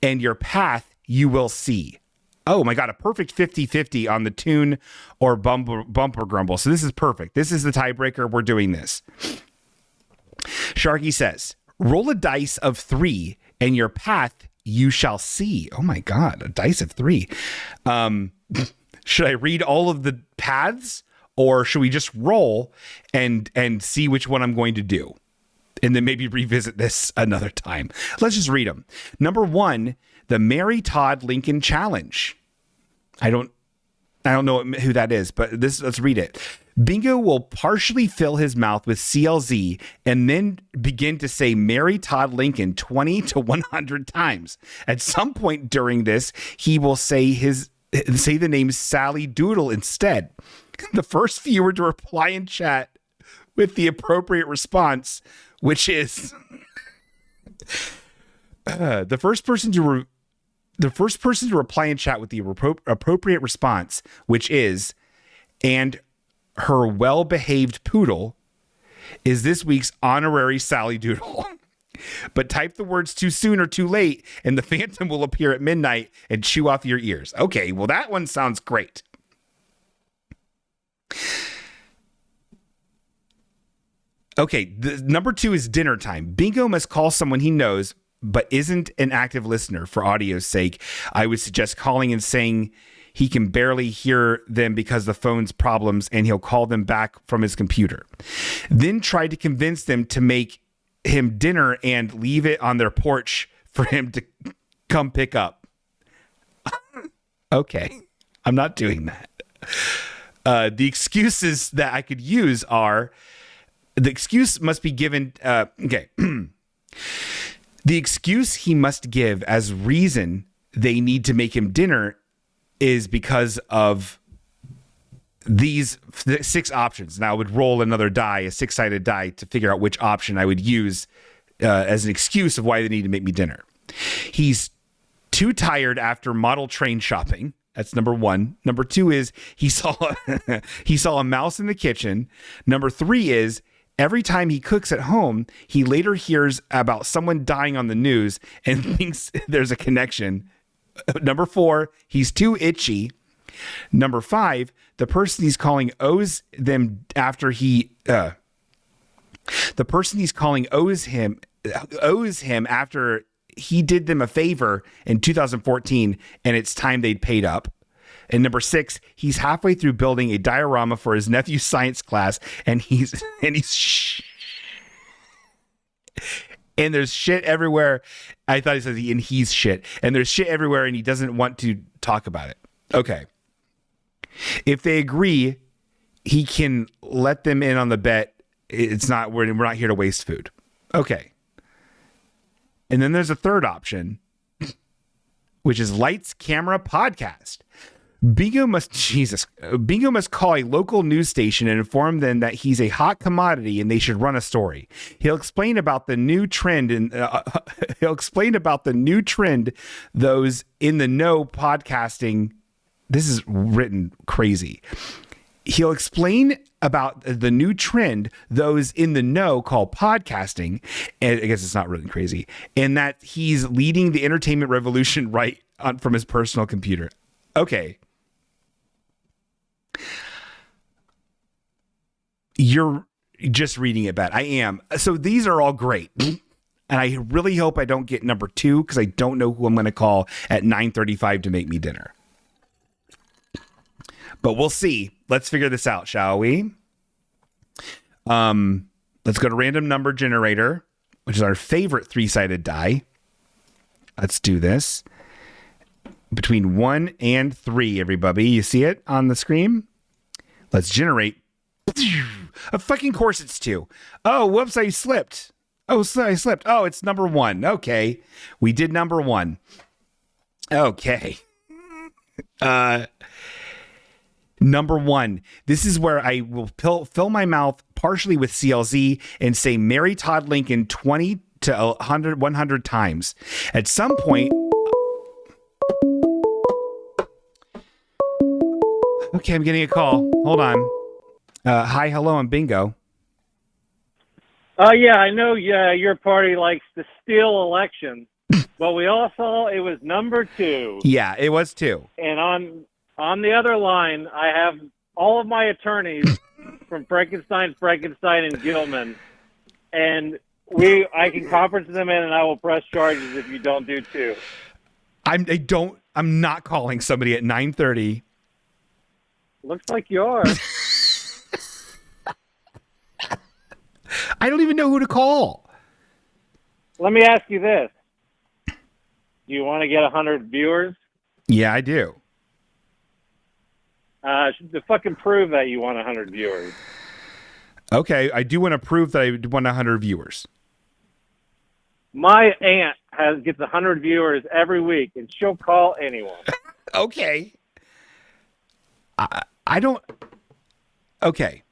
S1: and your path you will see. Oh my God, a perfect 50-50 on the tune or bumper grumble. So this is perfect. This is the tiebreaker. We're doing this. Sharky says, roll a dice of 3, and your path you shall see. Oh my God, a dice of 3. Should I read all of the paths, or should we just roll and see which one I'm going to do? And then maybe revisit this another time. Let's just read them. Number 1, the Mary Todd Lincoln Challenge. I don't know who that is, but let's read it. Bingo will partially fill his mouth with CLZ and then begin to say Mary Todd Lincoln 20 to 100 times. At some point during this, he will say the name Sally Doodle instead. The first viewer to reply in chat with the appropriate response, which is the first person to reply in chat with the appropriate response, which is, and her well-behaved poodle, is this week's honorary Sally Doodle. But type the words too soon or too late, and the Phantom will appear at midnight and chew off your ears. Okay, well, that one sounds great. Okay, number 2 is dinner time. Bingo must call someone he knows but isn't an active listener. For audio's sake, I would suggest calling and saying he can barely hear them because the phone's problems, and he'll call them back from his computer. Then try to convince them to make him dinner and leave it on their porch for him to come pick up. Okay, I'm not doing that. The excuses that I could use are, the excuse must be given. Okay. The excuse he must give as reason they need to make him dinner is because of these 6 options. Now I would roll another die, a 6-sided die, to figure out which option I would use as an excuse of why they need to make me dinner. He's too tired after model train shopping. That's number 1. Number 2 is he saw a mouse in the kitchen. Number 3 is every time he cooks at home, he later hears about someone dying on the news and thinks there's a connection. Number 4, he's too itchy. Number 5, the person he's calling owes them after he. The person he's calling owes him after he did them a favor in 2014, and it's time they'd paid up. And number 6, he's halfway through building a diorama for his nephew's science class, and he's and there's shit everywhere. I thought he said and he's shit, and there's shit everywhere, and he doesn't want to talk about it. Okay. If they agree, he can let them in on the bet it's not. We're not here to waste food. Okay. And then there's a third option, which is Lights Camera Podcast. Bingo must call a local news station and inform them that he's a hot commodity and they should run a story. He'll explain about the new trend those in the know podcasting. This is written crazy. He'll explain about the new trend those in the know call podcasting, and I guess it's not really crazy, and that he's leading the entertainment revolution from his personal computer. Okay. You're just reading it bad. I am. So these are all great. And I really hope I don't get number 2 because I don't know who I'm going to call at 9:35 to make me dinner. But we'll see. Let's figure this out, shall we? Let's go to random number generator, which is our favorite 3-sided die. Let's do this. Between 1 and 3, everybody. You see it on the screen? Let's generate. Of fucking course it's 2. Oh, whoops, I slipped. I slipped. Oh, it's number 1. Okay. We did number 1. Okay. Number 1. This is where I will fill my mouth partially with CLZ and say Mary Todd Lincoln 20 to 100 times. At some point. Okay, I'm getting a call. Hold on. Hi, hello, I'm Bingo.
S10: Yeah, I know your party likes to steal elections, but we all saw it was number 2.
S1: Yeah, it was 2.
S10: And on the other line, I have all of my attorneys from Frankenstein, and Gilman, and I can conference them in, and I will press charges if you don't do 2.
S1: I'm not calling somebody at 9:30.
S10: Looks like you are.
S1: I don't even know who to call.
S10: Let me ask you this. Do you want to get 100 viewers?
S1: Yeah, I do.
S10: To fucking prove that you want 100 viewers.
S1: Okay, I do want to prove that I want 100 viewers.
S10: My aunt gets 100 viewers every week, and she'll call anyone.
S1: Okay. I don't. Okay.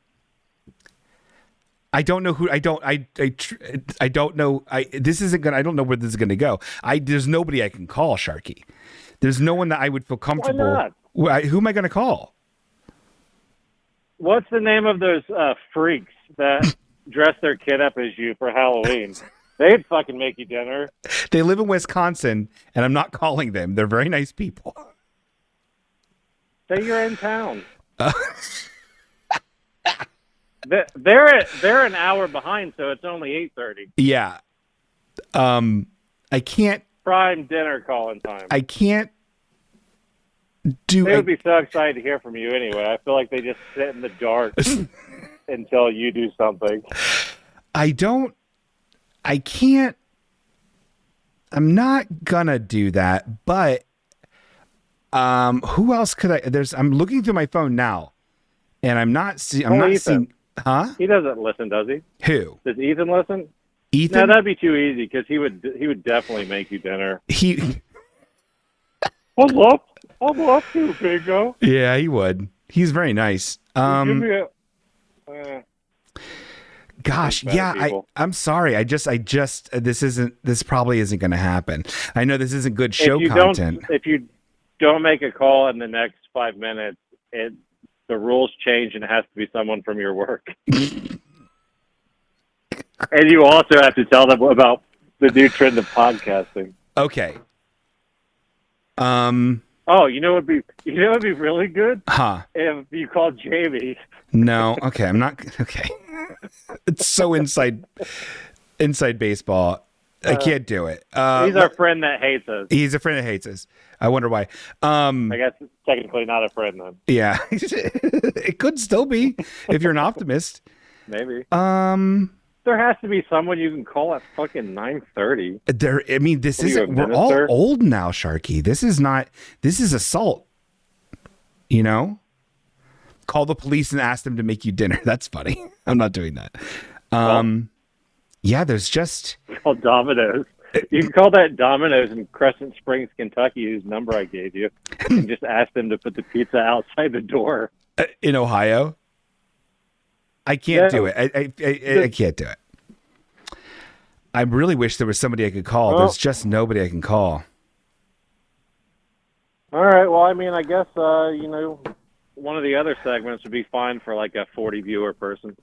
S1: I don't know who. I don't know. This isn't gonna. I don't know where this is gonna go. There's nobody I can call, Sharky. There's no one that I would feel comfortable.
S10: Why not?
S1: Who am I gonna call?
S10: What's the name of those freaks that dress their kid up as you for Halloween? They'd fucking make you dinner.
S1: They live in Wisconsin, and I'm not calling them. They're very nice people.
S10: Say you're in town. They're an hour behind, so it's only 8:30.
S1: Yeah. I can't.
S10: Prime dinner calling time.
S1: I can't do.
S10: They would be so excited to hear from you anyway. I feel like they just sit in the dark until you do something.
S1: I can't. I'm not gonna do that, but who else could I? I'm looking through my phone now, and I'm not seeing. Huh?
S10: He doesn't listen, does he?
S1: Who?
S10: Does Ethan listen?
S1: Ethan?
S10: No, that'd be too easy because he would definitely make you dinner. I'd love to, Bingo.
S1: Yeah, he would. He's very nice. Gosh, yeah, I'm sorry. This probably isn't going to happen. I know this isn't good show content.
S10: If you don't make a call in the next 5 minutes, the rules change and it has to be someone from your work. And you also have to tell them about the new trend of podcasting.
S1: Okay.
S10: Oh, you know what'd be really good?
S1: Huh?
S10: If you called Jamie.
S1: No. Okay, I'm not. Okay. It's so inside baseball. I can't do it.
S10: He's our friend that hates us.
S1: He's a friend that hates us. I wonder why.
S10: I guess it's technically not a friend then.
S1: Yeah. It could still be if you're an optimist.
S10: Maybe. There has to be someone you can call at fucking 9:30.
S1: I mean, this isn't. We're all old now, Sharky. This is assault. You know. Call the police and ask them to make you dinner. That's funny. I'm not doing that. Yeah, there's just...
S10: It's called Domino's. You can call that Domino's in Crescent Springs, Kentucky, whose number I gave you, and just ask them to put the pizza outside the door.
S1: In Ohio? I can't do it. I can't do it. I really wish there was somebody I could call. There's just nobody I can call.
S10: All right. Well, I mean, I guess, one of the other segments would be fine for like a 40 viewer person.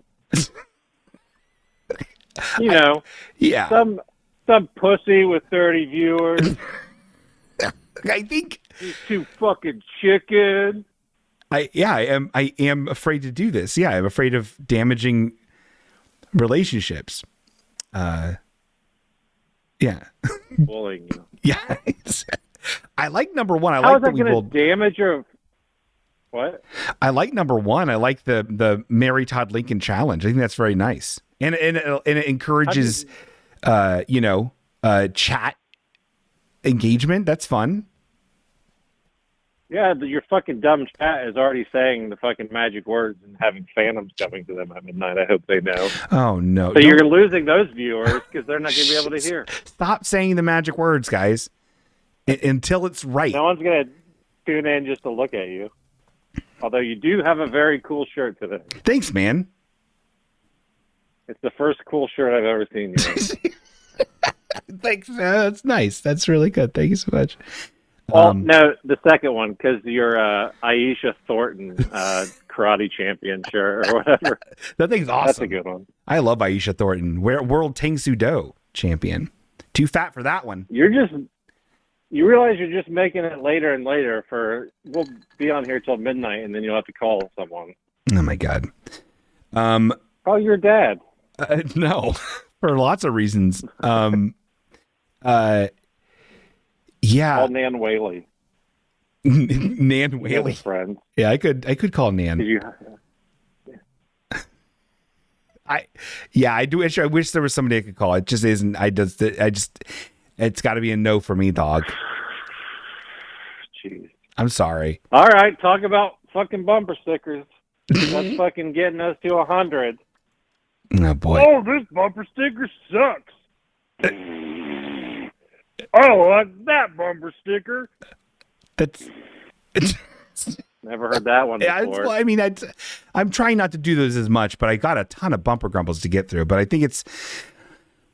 S1: Yeah.
S10: Some pussy with 30 viewers.
S1: I think
S10: He's too fucking chicken.
S1: I am afraid to do this. Yeah, I'm afraid of damaging relationships. Yeah.
S10: Bullying you.
S1: Yeah. I like number one. I
S10: How
S1: like
S10: is that going to damage your... What? I
S1: like number one. I like the Mary Todd Lincoln challenge. I think that's very nice. And it encourages, chat engagement. That's fun.
S10: Yeah, your fucking dumb chat is already saying the fucking magic words and having phantoms coming to them at midnight. I hope they know.
S1: Oh, no.
S10: So you're losing those viewers because they're not going to be able to hear.
S1: Stop saying the magic words, guys, until it's right.
S10: No one's going to tune in just to look at you. Although you do have a very cool shirt today.
S1: Thanks, man.
S10: It's the first cool shirt I've ever seen you in.
S1: Thanks. That's nice. That's really good. Thank you so much.
S10: Well, no, the second one, because you're Aisha Thornton karate champion shirt or whatever.
S1: That thing's awesome.
S10: That's a good one.
S1: I love Aisha Thornton. World Tang Soo Do champion. Too fat for that one.
S10: You realize you're just making it later and later we'll be on here till midnight and then you'll have to call someone.
S1: Oh my God.
S10: Call your dad.
S1: No, for lots of reasons. Yeah.
S10: Call Nan Whaley.
S1: Nan Whaley.
S10: Friends.
S1: Yeah, I could call Nan.
S10: Did you?
S1: I do. I wish there was somebody I could call. It just isn't. It's got to be a no for me, dog.
S10: Jeez.
S1: I'm sorry.
S10: All right, talk about fucking bumper stickers. That's fucking getting us to 100.
S1: Oh boy.
S10: Oh, this bumper sticker sucks. Oh, like that bumper sticker.
S1: That's.
S10: Never heard that one before.
S1: Yeah, I mean, I'm trying not to do those as much, but I got a ton of bumper grumbles to get through. But I think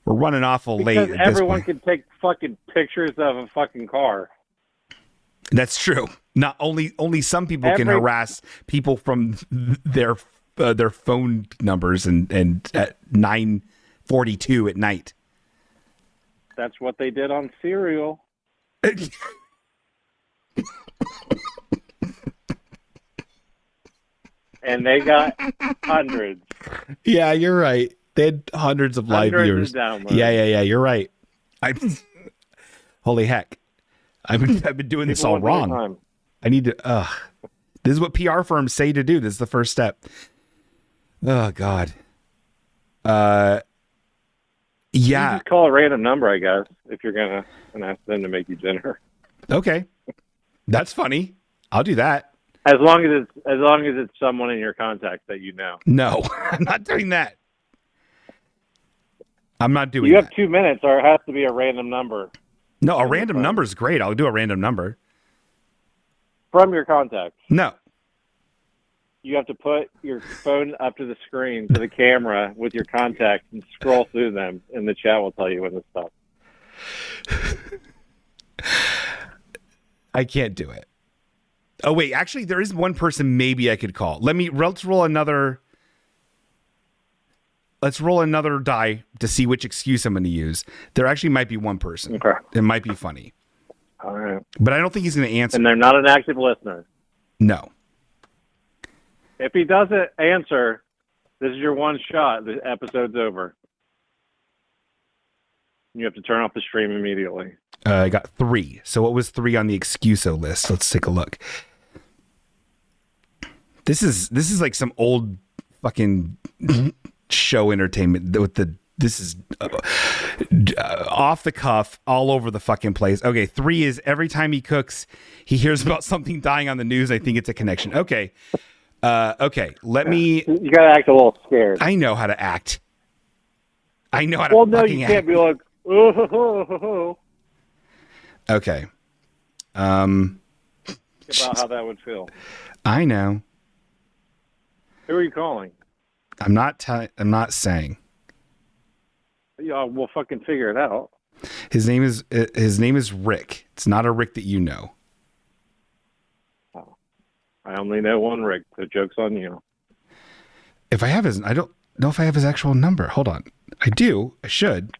S1: we're running awful late.
S10: Because everyone can take fucking pictures of a fucking car. That's
S1: true. Not only some people can harass people from their phone numbers and at 9:42 at night.
S10: That's what they did on Serial. And they got hundreds.
S1: Yeah, you're right. They had hundreds of live viewers. Yeah. You're right. Holy heck! I've been doing this all wrong. I need to. This is what PR firms say to do. This is the first step. Oh God. Yeah.
S10: You just call a random number, I guess, if you're gonna ask them to make you dinner.
S1: Okay, that's funny. I'll do that.
S10: As long as it's someone in your contacts that you know.
S1: No, I'm not doing that. I'm not doing that.
S10: You have 2 minutes, or it has to be a random number.
S1: No, a random number is great. I'll do a random number.
S10: From your contacts.
S1: No.
S10: You have to put your phone up to the screen, to the camera, with your contacts and scroll through them, and the chat will tell you when to stop.
S1: I can't do it. Oh, wait. Actually, there is one person maybe I could call. Let's roll another die to see which excuse I'm going to use. There actually might be one person.
S10: Okay.
S1: It might be funny.
S10: All right.
S1: But I don't think he's going to answer.
S10: And they're not an active listener.
S1: No.
S10: If he doesn't answer, this is your one shot. The episode's over. You have to turn off the stream immediately.
S1: I got 3. So what was 3 on the excuso list? Let's take a look. This is like some old fucking show entertainment with this is off the cuff, all over the fucking place. Okay, 3 is every time he cooks, he hears about something dying on the news. I think it's a connection. Okay. Okay, let me.
S10: You gotta act a little scared.
S1: I know how to act. I know how to.
S10: Well, no,
S1: fucking
S10: you can't
S1: act.
S10: be like, oh, ho, ho, ho, ho.
S1: Okay.
S10: About how that would feel.
S1: I know.
S10: Who are you calling?
S1: I'm not saying.
S10: Yeah, we'll fucking figure it out.
S1: His name is Rick. It's not a Rick that you know.
S10: Oh. I only know one Rick. The joke's on you.
S1: I don't know if I have his actual number. Hold on. I do. I should.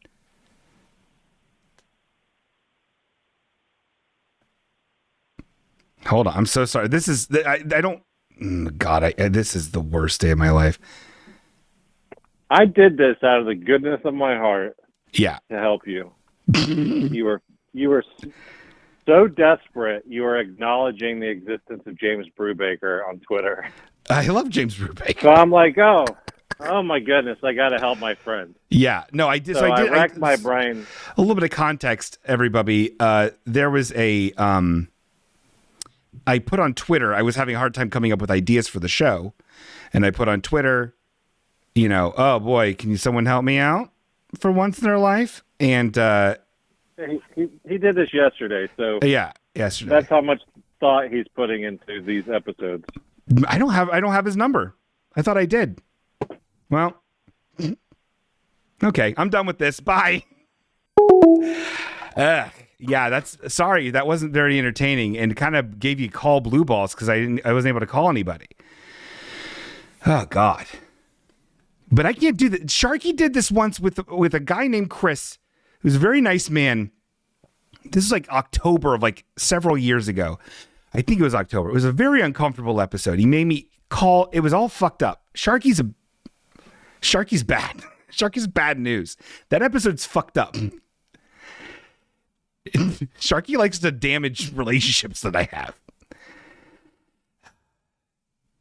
S1: Hold on. I'm so sorry. This is, I don't, God, this is the worst day of my life.
S10: I did this out of the goodness of my heart.
S1: Yeah.
S10: To help you. You were so desperate. You were acknowledging the existence of James Brubaker on Twitter.
S1: I love James Brubaker.
S10: So I'm like, oh my goodness, I got to help my friend.
S1: Yeah. No, I did.
S10: So I racked my brain.
S1: A little bit of context, everybody. There was I put on Twitter, I was having a hard time coming up with ideas for the show. And I put on Twitter, oh boy, can someone help me out for once in their life? And
S10: he did this yesterday, so
S1: yeah, yesterday.
S10: That's how much thought he's putting into these episodes.
S1: I don't have his number. I thought I did. Well, okay, I'm done with this. Bye. Yeah, sorry. That wasn't very entertaining and kind of gave you call blue balls because I wasn't able to call anybody. Oh God. But I can't do that. Sharky did this once with a guy named Chris, who's a very nice man. This is like October of like several years ago. I think it was October. It was a very uncomfortable episode. He made me call. It was all fucked up. Sharky's bad. Sharky's bad news. That episode's fucked up. Sharky likes to damage relationships that I have.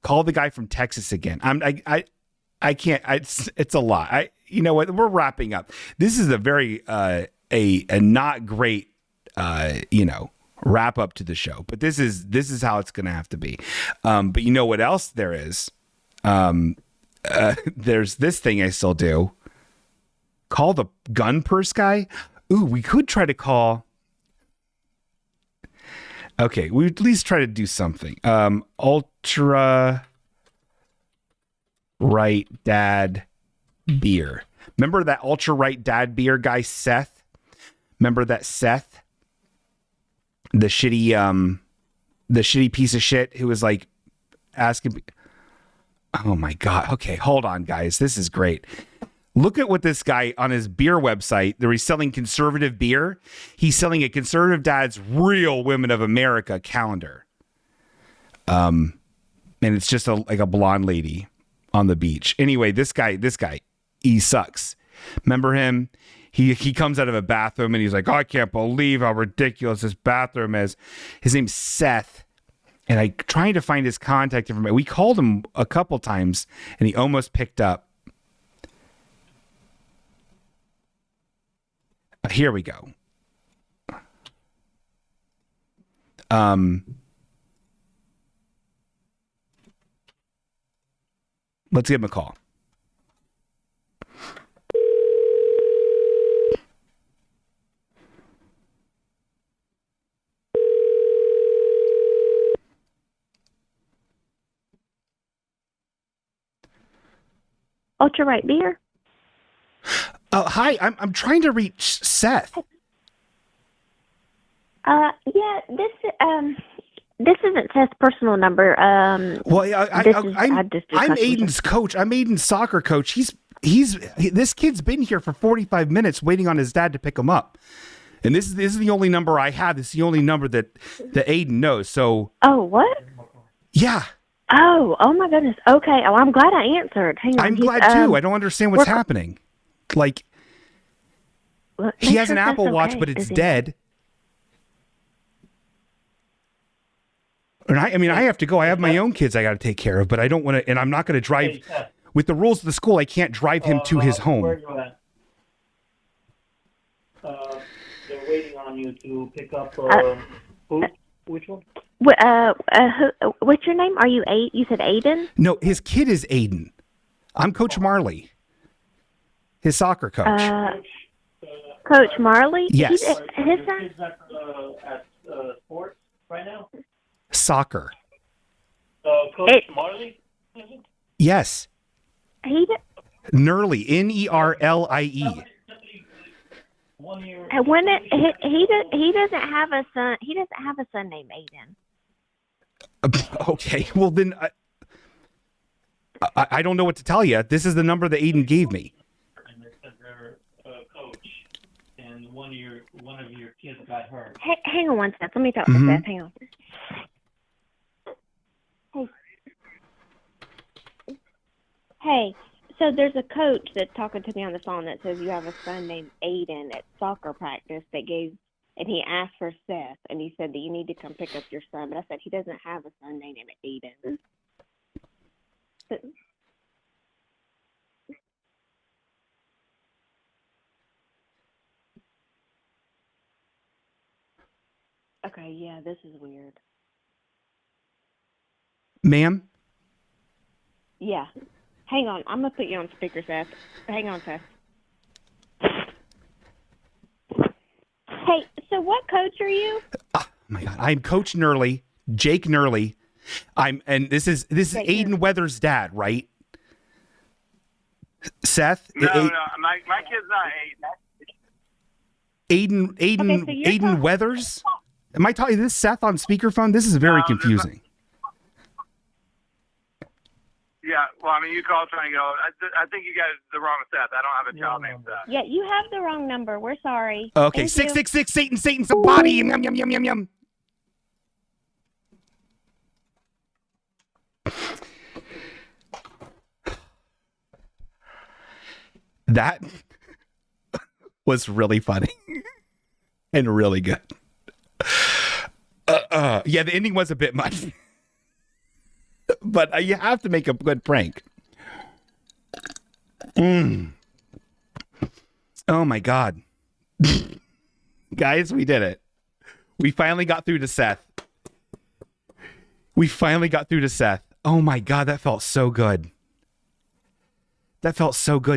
S1: Call the guy from Texas again. I can't. It's a lot. You know what? We're wrapping up. This is a very a not great wrap up to the show. But this is how it's going to have to be. But you know what else there is? There's this thing I still do. Call the gun purse guy. Ooh, we could try to call. Okay, we would at least try to do something. Ultra right dad beer. Remember that ultra right dad beer guy, Seth? Remember that Seth? The shitty piece of shit who was like asking. Oh my God. Okay, hold on, guys. This is great. Look at what this guy on his beer website, where he's selling conservative beer. He's selling a conservative dad's Real Women of America calendar. And it's just like a blonde lady on the beach. Anyway, this guy, he sucks. Remember him? He comes out of a bathroom and he's like, oh, I can't believe how ridiculous this bathroom is. His name's Seth. And I trying to find his contact information. We called him a couple times and he almost picked up. Here we go. Let's give him a call.
S5: Ultra right beer.
S1: Hi, I'm trying to reach Seth.
S5: Yeah, this isn't Seth's personal number.
S1: Well, I'm Aiden's coach. I'm Aiden's soccer coach. This kid's been here for 45 minutes waiting on his dad to pick him up. And this is the only number I have. This is the only number that Aiden knows. So.
S5: Oh, what?
S1: Yeah.
S5: Oh my goodness. Okay. Oh, I'm glad I answered. Hang on.
S1: I'm glad too. I don't understand what's happening. Like, he has an Apple Watch, but it's dead. And I have to go. I have my own kids I got to take care of, but I don't want to, and I'm not going to drive. With the rules of the school, I can't drive him to his home.
S11: Where are you at? They're waiting on you to pick up food.
S10: Which one?
S11: What's your name? Are you You said Aiden?
S1: No, his kid is Aiden. I'm Coach Marley, his soccer coach.
S11: Coach Marley?
S1: Yes.
S11: His son?
S10: At sports right now?
S1: Soccer.
S10: Coach Marley?
S1: Yes. Nerlie, Nerlie.
S11: He doesn't have a son. He doesn't have a son named Aiden.
S1: Okay, well then I don't know what to tell you. This is the number that Aiden gave me.
S10: And it says they're coach, and one of your kids got hurt.
S11: Hang on one sec. Let me talk to Seth. Hang on. Hey. So there's a coach that's talking to me on the phone that says you have a son named Aiden at soccer practice and he asked for Seth, and he said that you need to come pick up your son. But I said he doesn't have a son named Aiden. Okay, yeah, this is weird.
S1: Ma'am?
S11: Yeah. Hang on. I'm going to put you on speaker, Seth. Hang on, Seth. Hey, so what coach are you?
S1: Oh my God. I'm Coach Nerlie, Jake Nerlie. And this is Aiden Weathers' dad, right? Seth?
S10: No, my kid's not Aiden.
S1: Aiden Weathers? Am I talking this Seth on speakerphone? This is very confusing.
S10: Yeah, well, I mean, you call trying to go. I think you got the wrong Seth. I don't have a child named Seth.
S11: Yeah, you have the wrong number. We're sorry.
S1: Okay, 666 Satan, somebody. Yum, yum, yum, yum, yum. That was really funny and really good. Yeah, the ending was a bit much. But you have to make a good prank. Oh my God. Guys, we did it. We finally got through to Seth. Oh my God, that felt so good.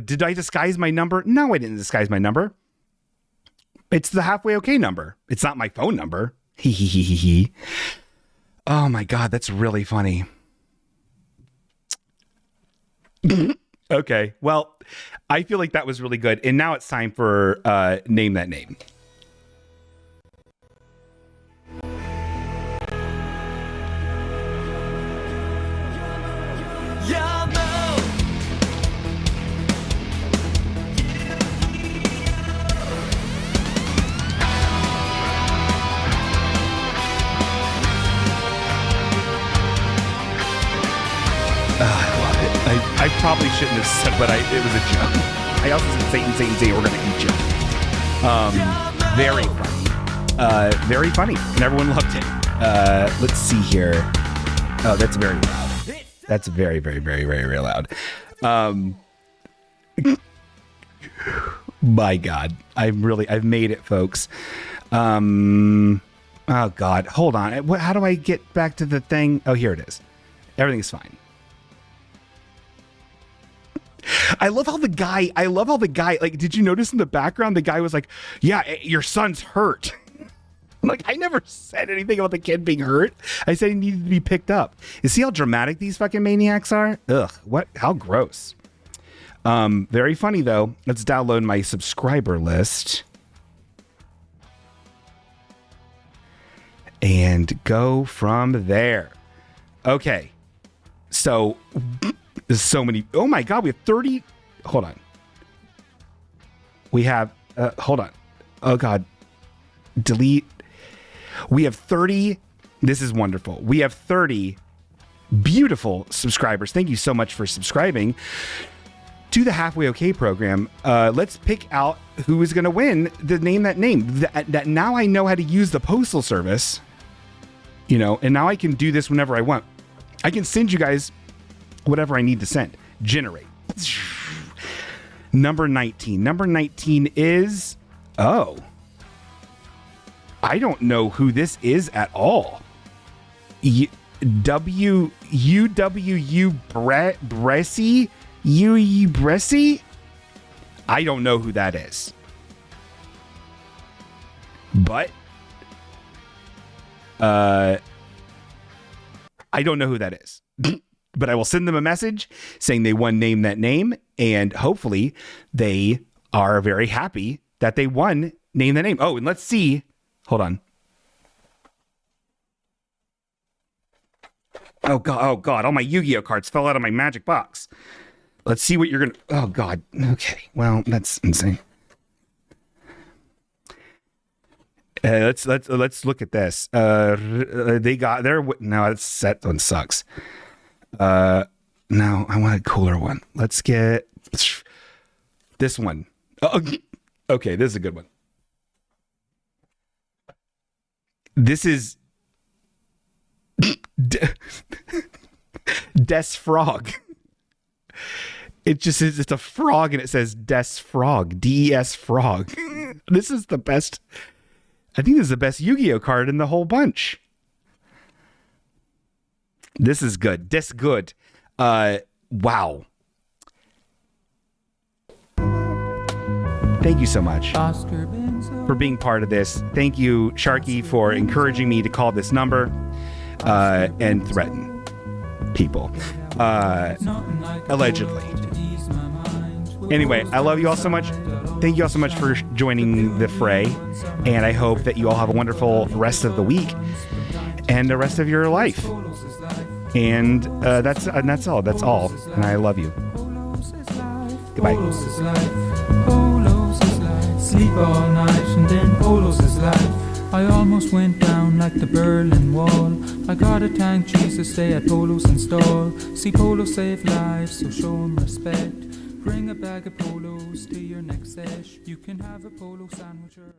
S1: Did I disguise my number? No, I didn't disguise my number. It's the halfway okay number. It's not my phone number. Hee. Oh my God, that's really funny. Okay, well, I feel like that was really good. And now it's time for Name That Name. I probably shouldn't have said, but it was a joke. I also said, Satan, we're going to eat you. Very funny. Very funny. And everyone loved it. Let's see here. Oh, that's very loud. That's very, very, very, very, very loud. My God. I've made it, folks. Oh, God. Hold on. How do I get back to the thing? Oh, here it is. Everything's fine. I love how the guy, like, did you notice in the background, the guy was like, yeah, your son's hurt. Like, I never said anything about the kid being hurt. I said he needed to be picked up. You see how dramatic these fucking maniacs are? Ugh, what? How gross. Very funny, though. Let's download my subscriber list. And go from there. Okay. So... There's so many. Oh my God, we have 30. Hold on. We have, hold on. Oh God. Delete. We have 30. This is wonderful. We have 30 beautiful subscribers. Thank you so much for subscribing to the Halfway Okay program. Let's pick out who is going to win the Name That Name. That now I know how to use the postal service, and now I can do this whenever I want. I can send you guys whatever I need to send. Generate. Number 19. Number 19 is... Oh. I don't know who this is at all. Bressy? Bressy? I don't know who that is. But I don't know who that is. But I will send them a message saying they won Name That Name, and hopefully they are very happy that they won Name That Name. Oh, and let's see. Hold on. Oh God, all my Yu-Gi-Oh cards fell out of my magic box. Let's see what you're gonna. Oh God. Okay. Well, that's insane. Let's look at this. They got their. No, that one sucks. No, I want a cooler one. Let's get this one. Oh, okay, this is a good one. This is Des Frog. It just is. It's a frog, and it says Des Frog. DES Frog. This is the best. I think this is the best Yu-Gi-Oh card in the whole bunch. This is good. This good. Wow. Thank you so much for being part of this. Thank you, Sharky, for encouraging me to call this number and threaten people. Allegedly. Anyway, I love you all so much. Thank you all so much for joining the fray. And I hope that you all have a wonderful rest of the week and the rest of your life. And that's all. That's all. And I love you. Goodbye.
S12: Sleep all night and then Polo's is life. I almost went down like the Berlin Wall. I gotta thank Jesus, stay at Polo's install. See, Polo save lives, so show 'em respect. Bring a bag of Polos to your next sesh. You can have a Polo sandwich or a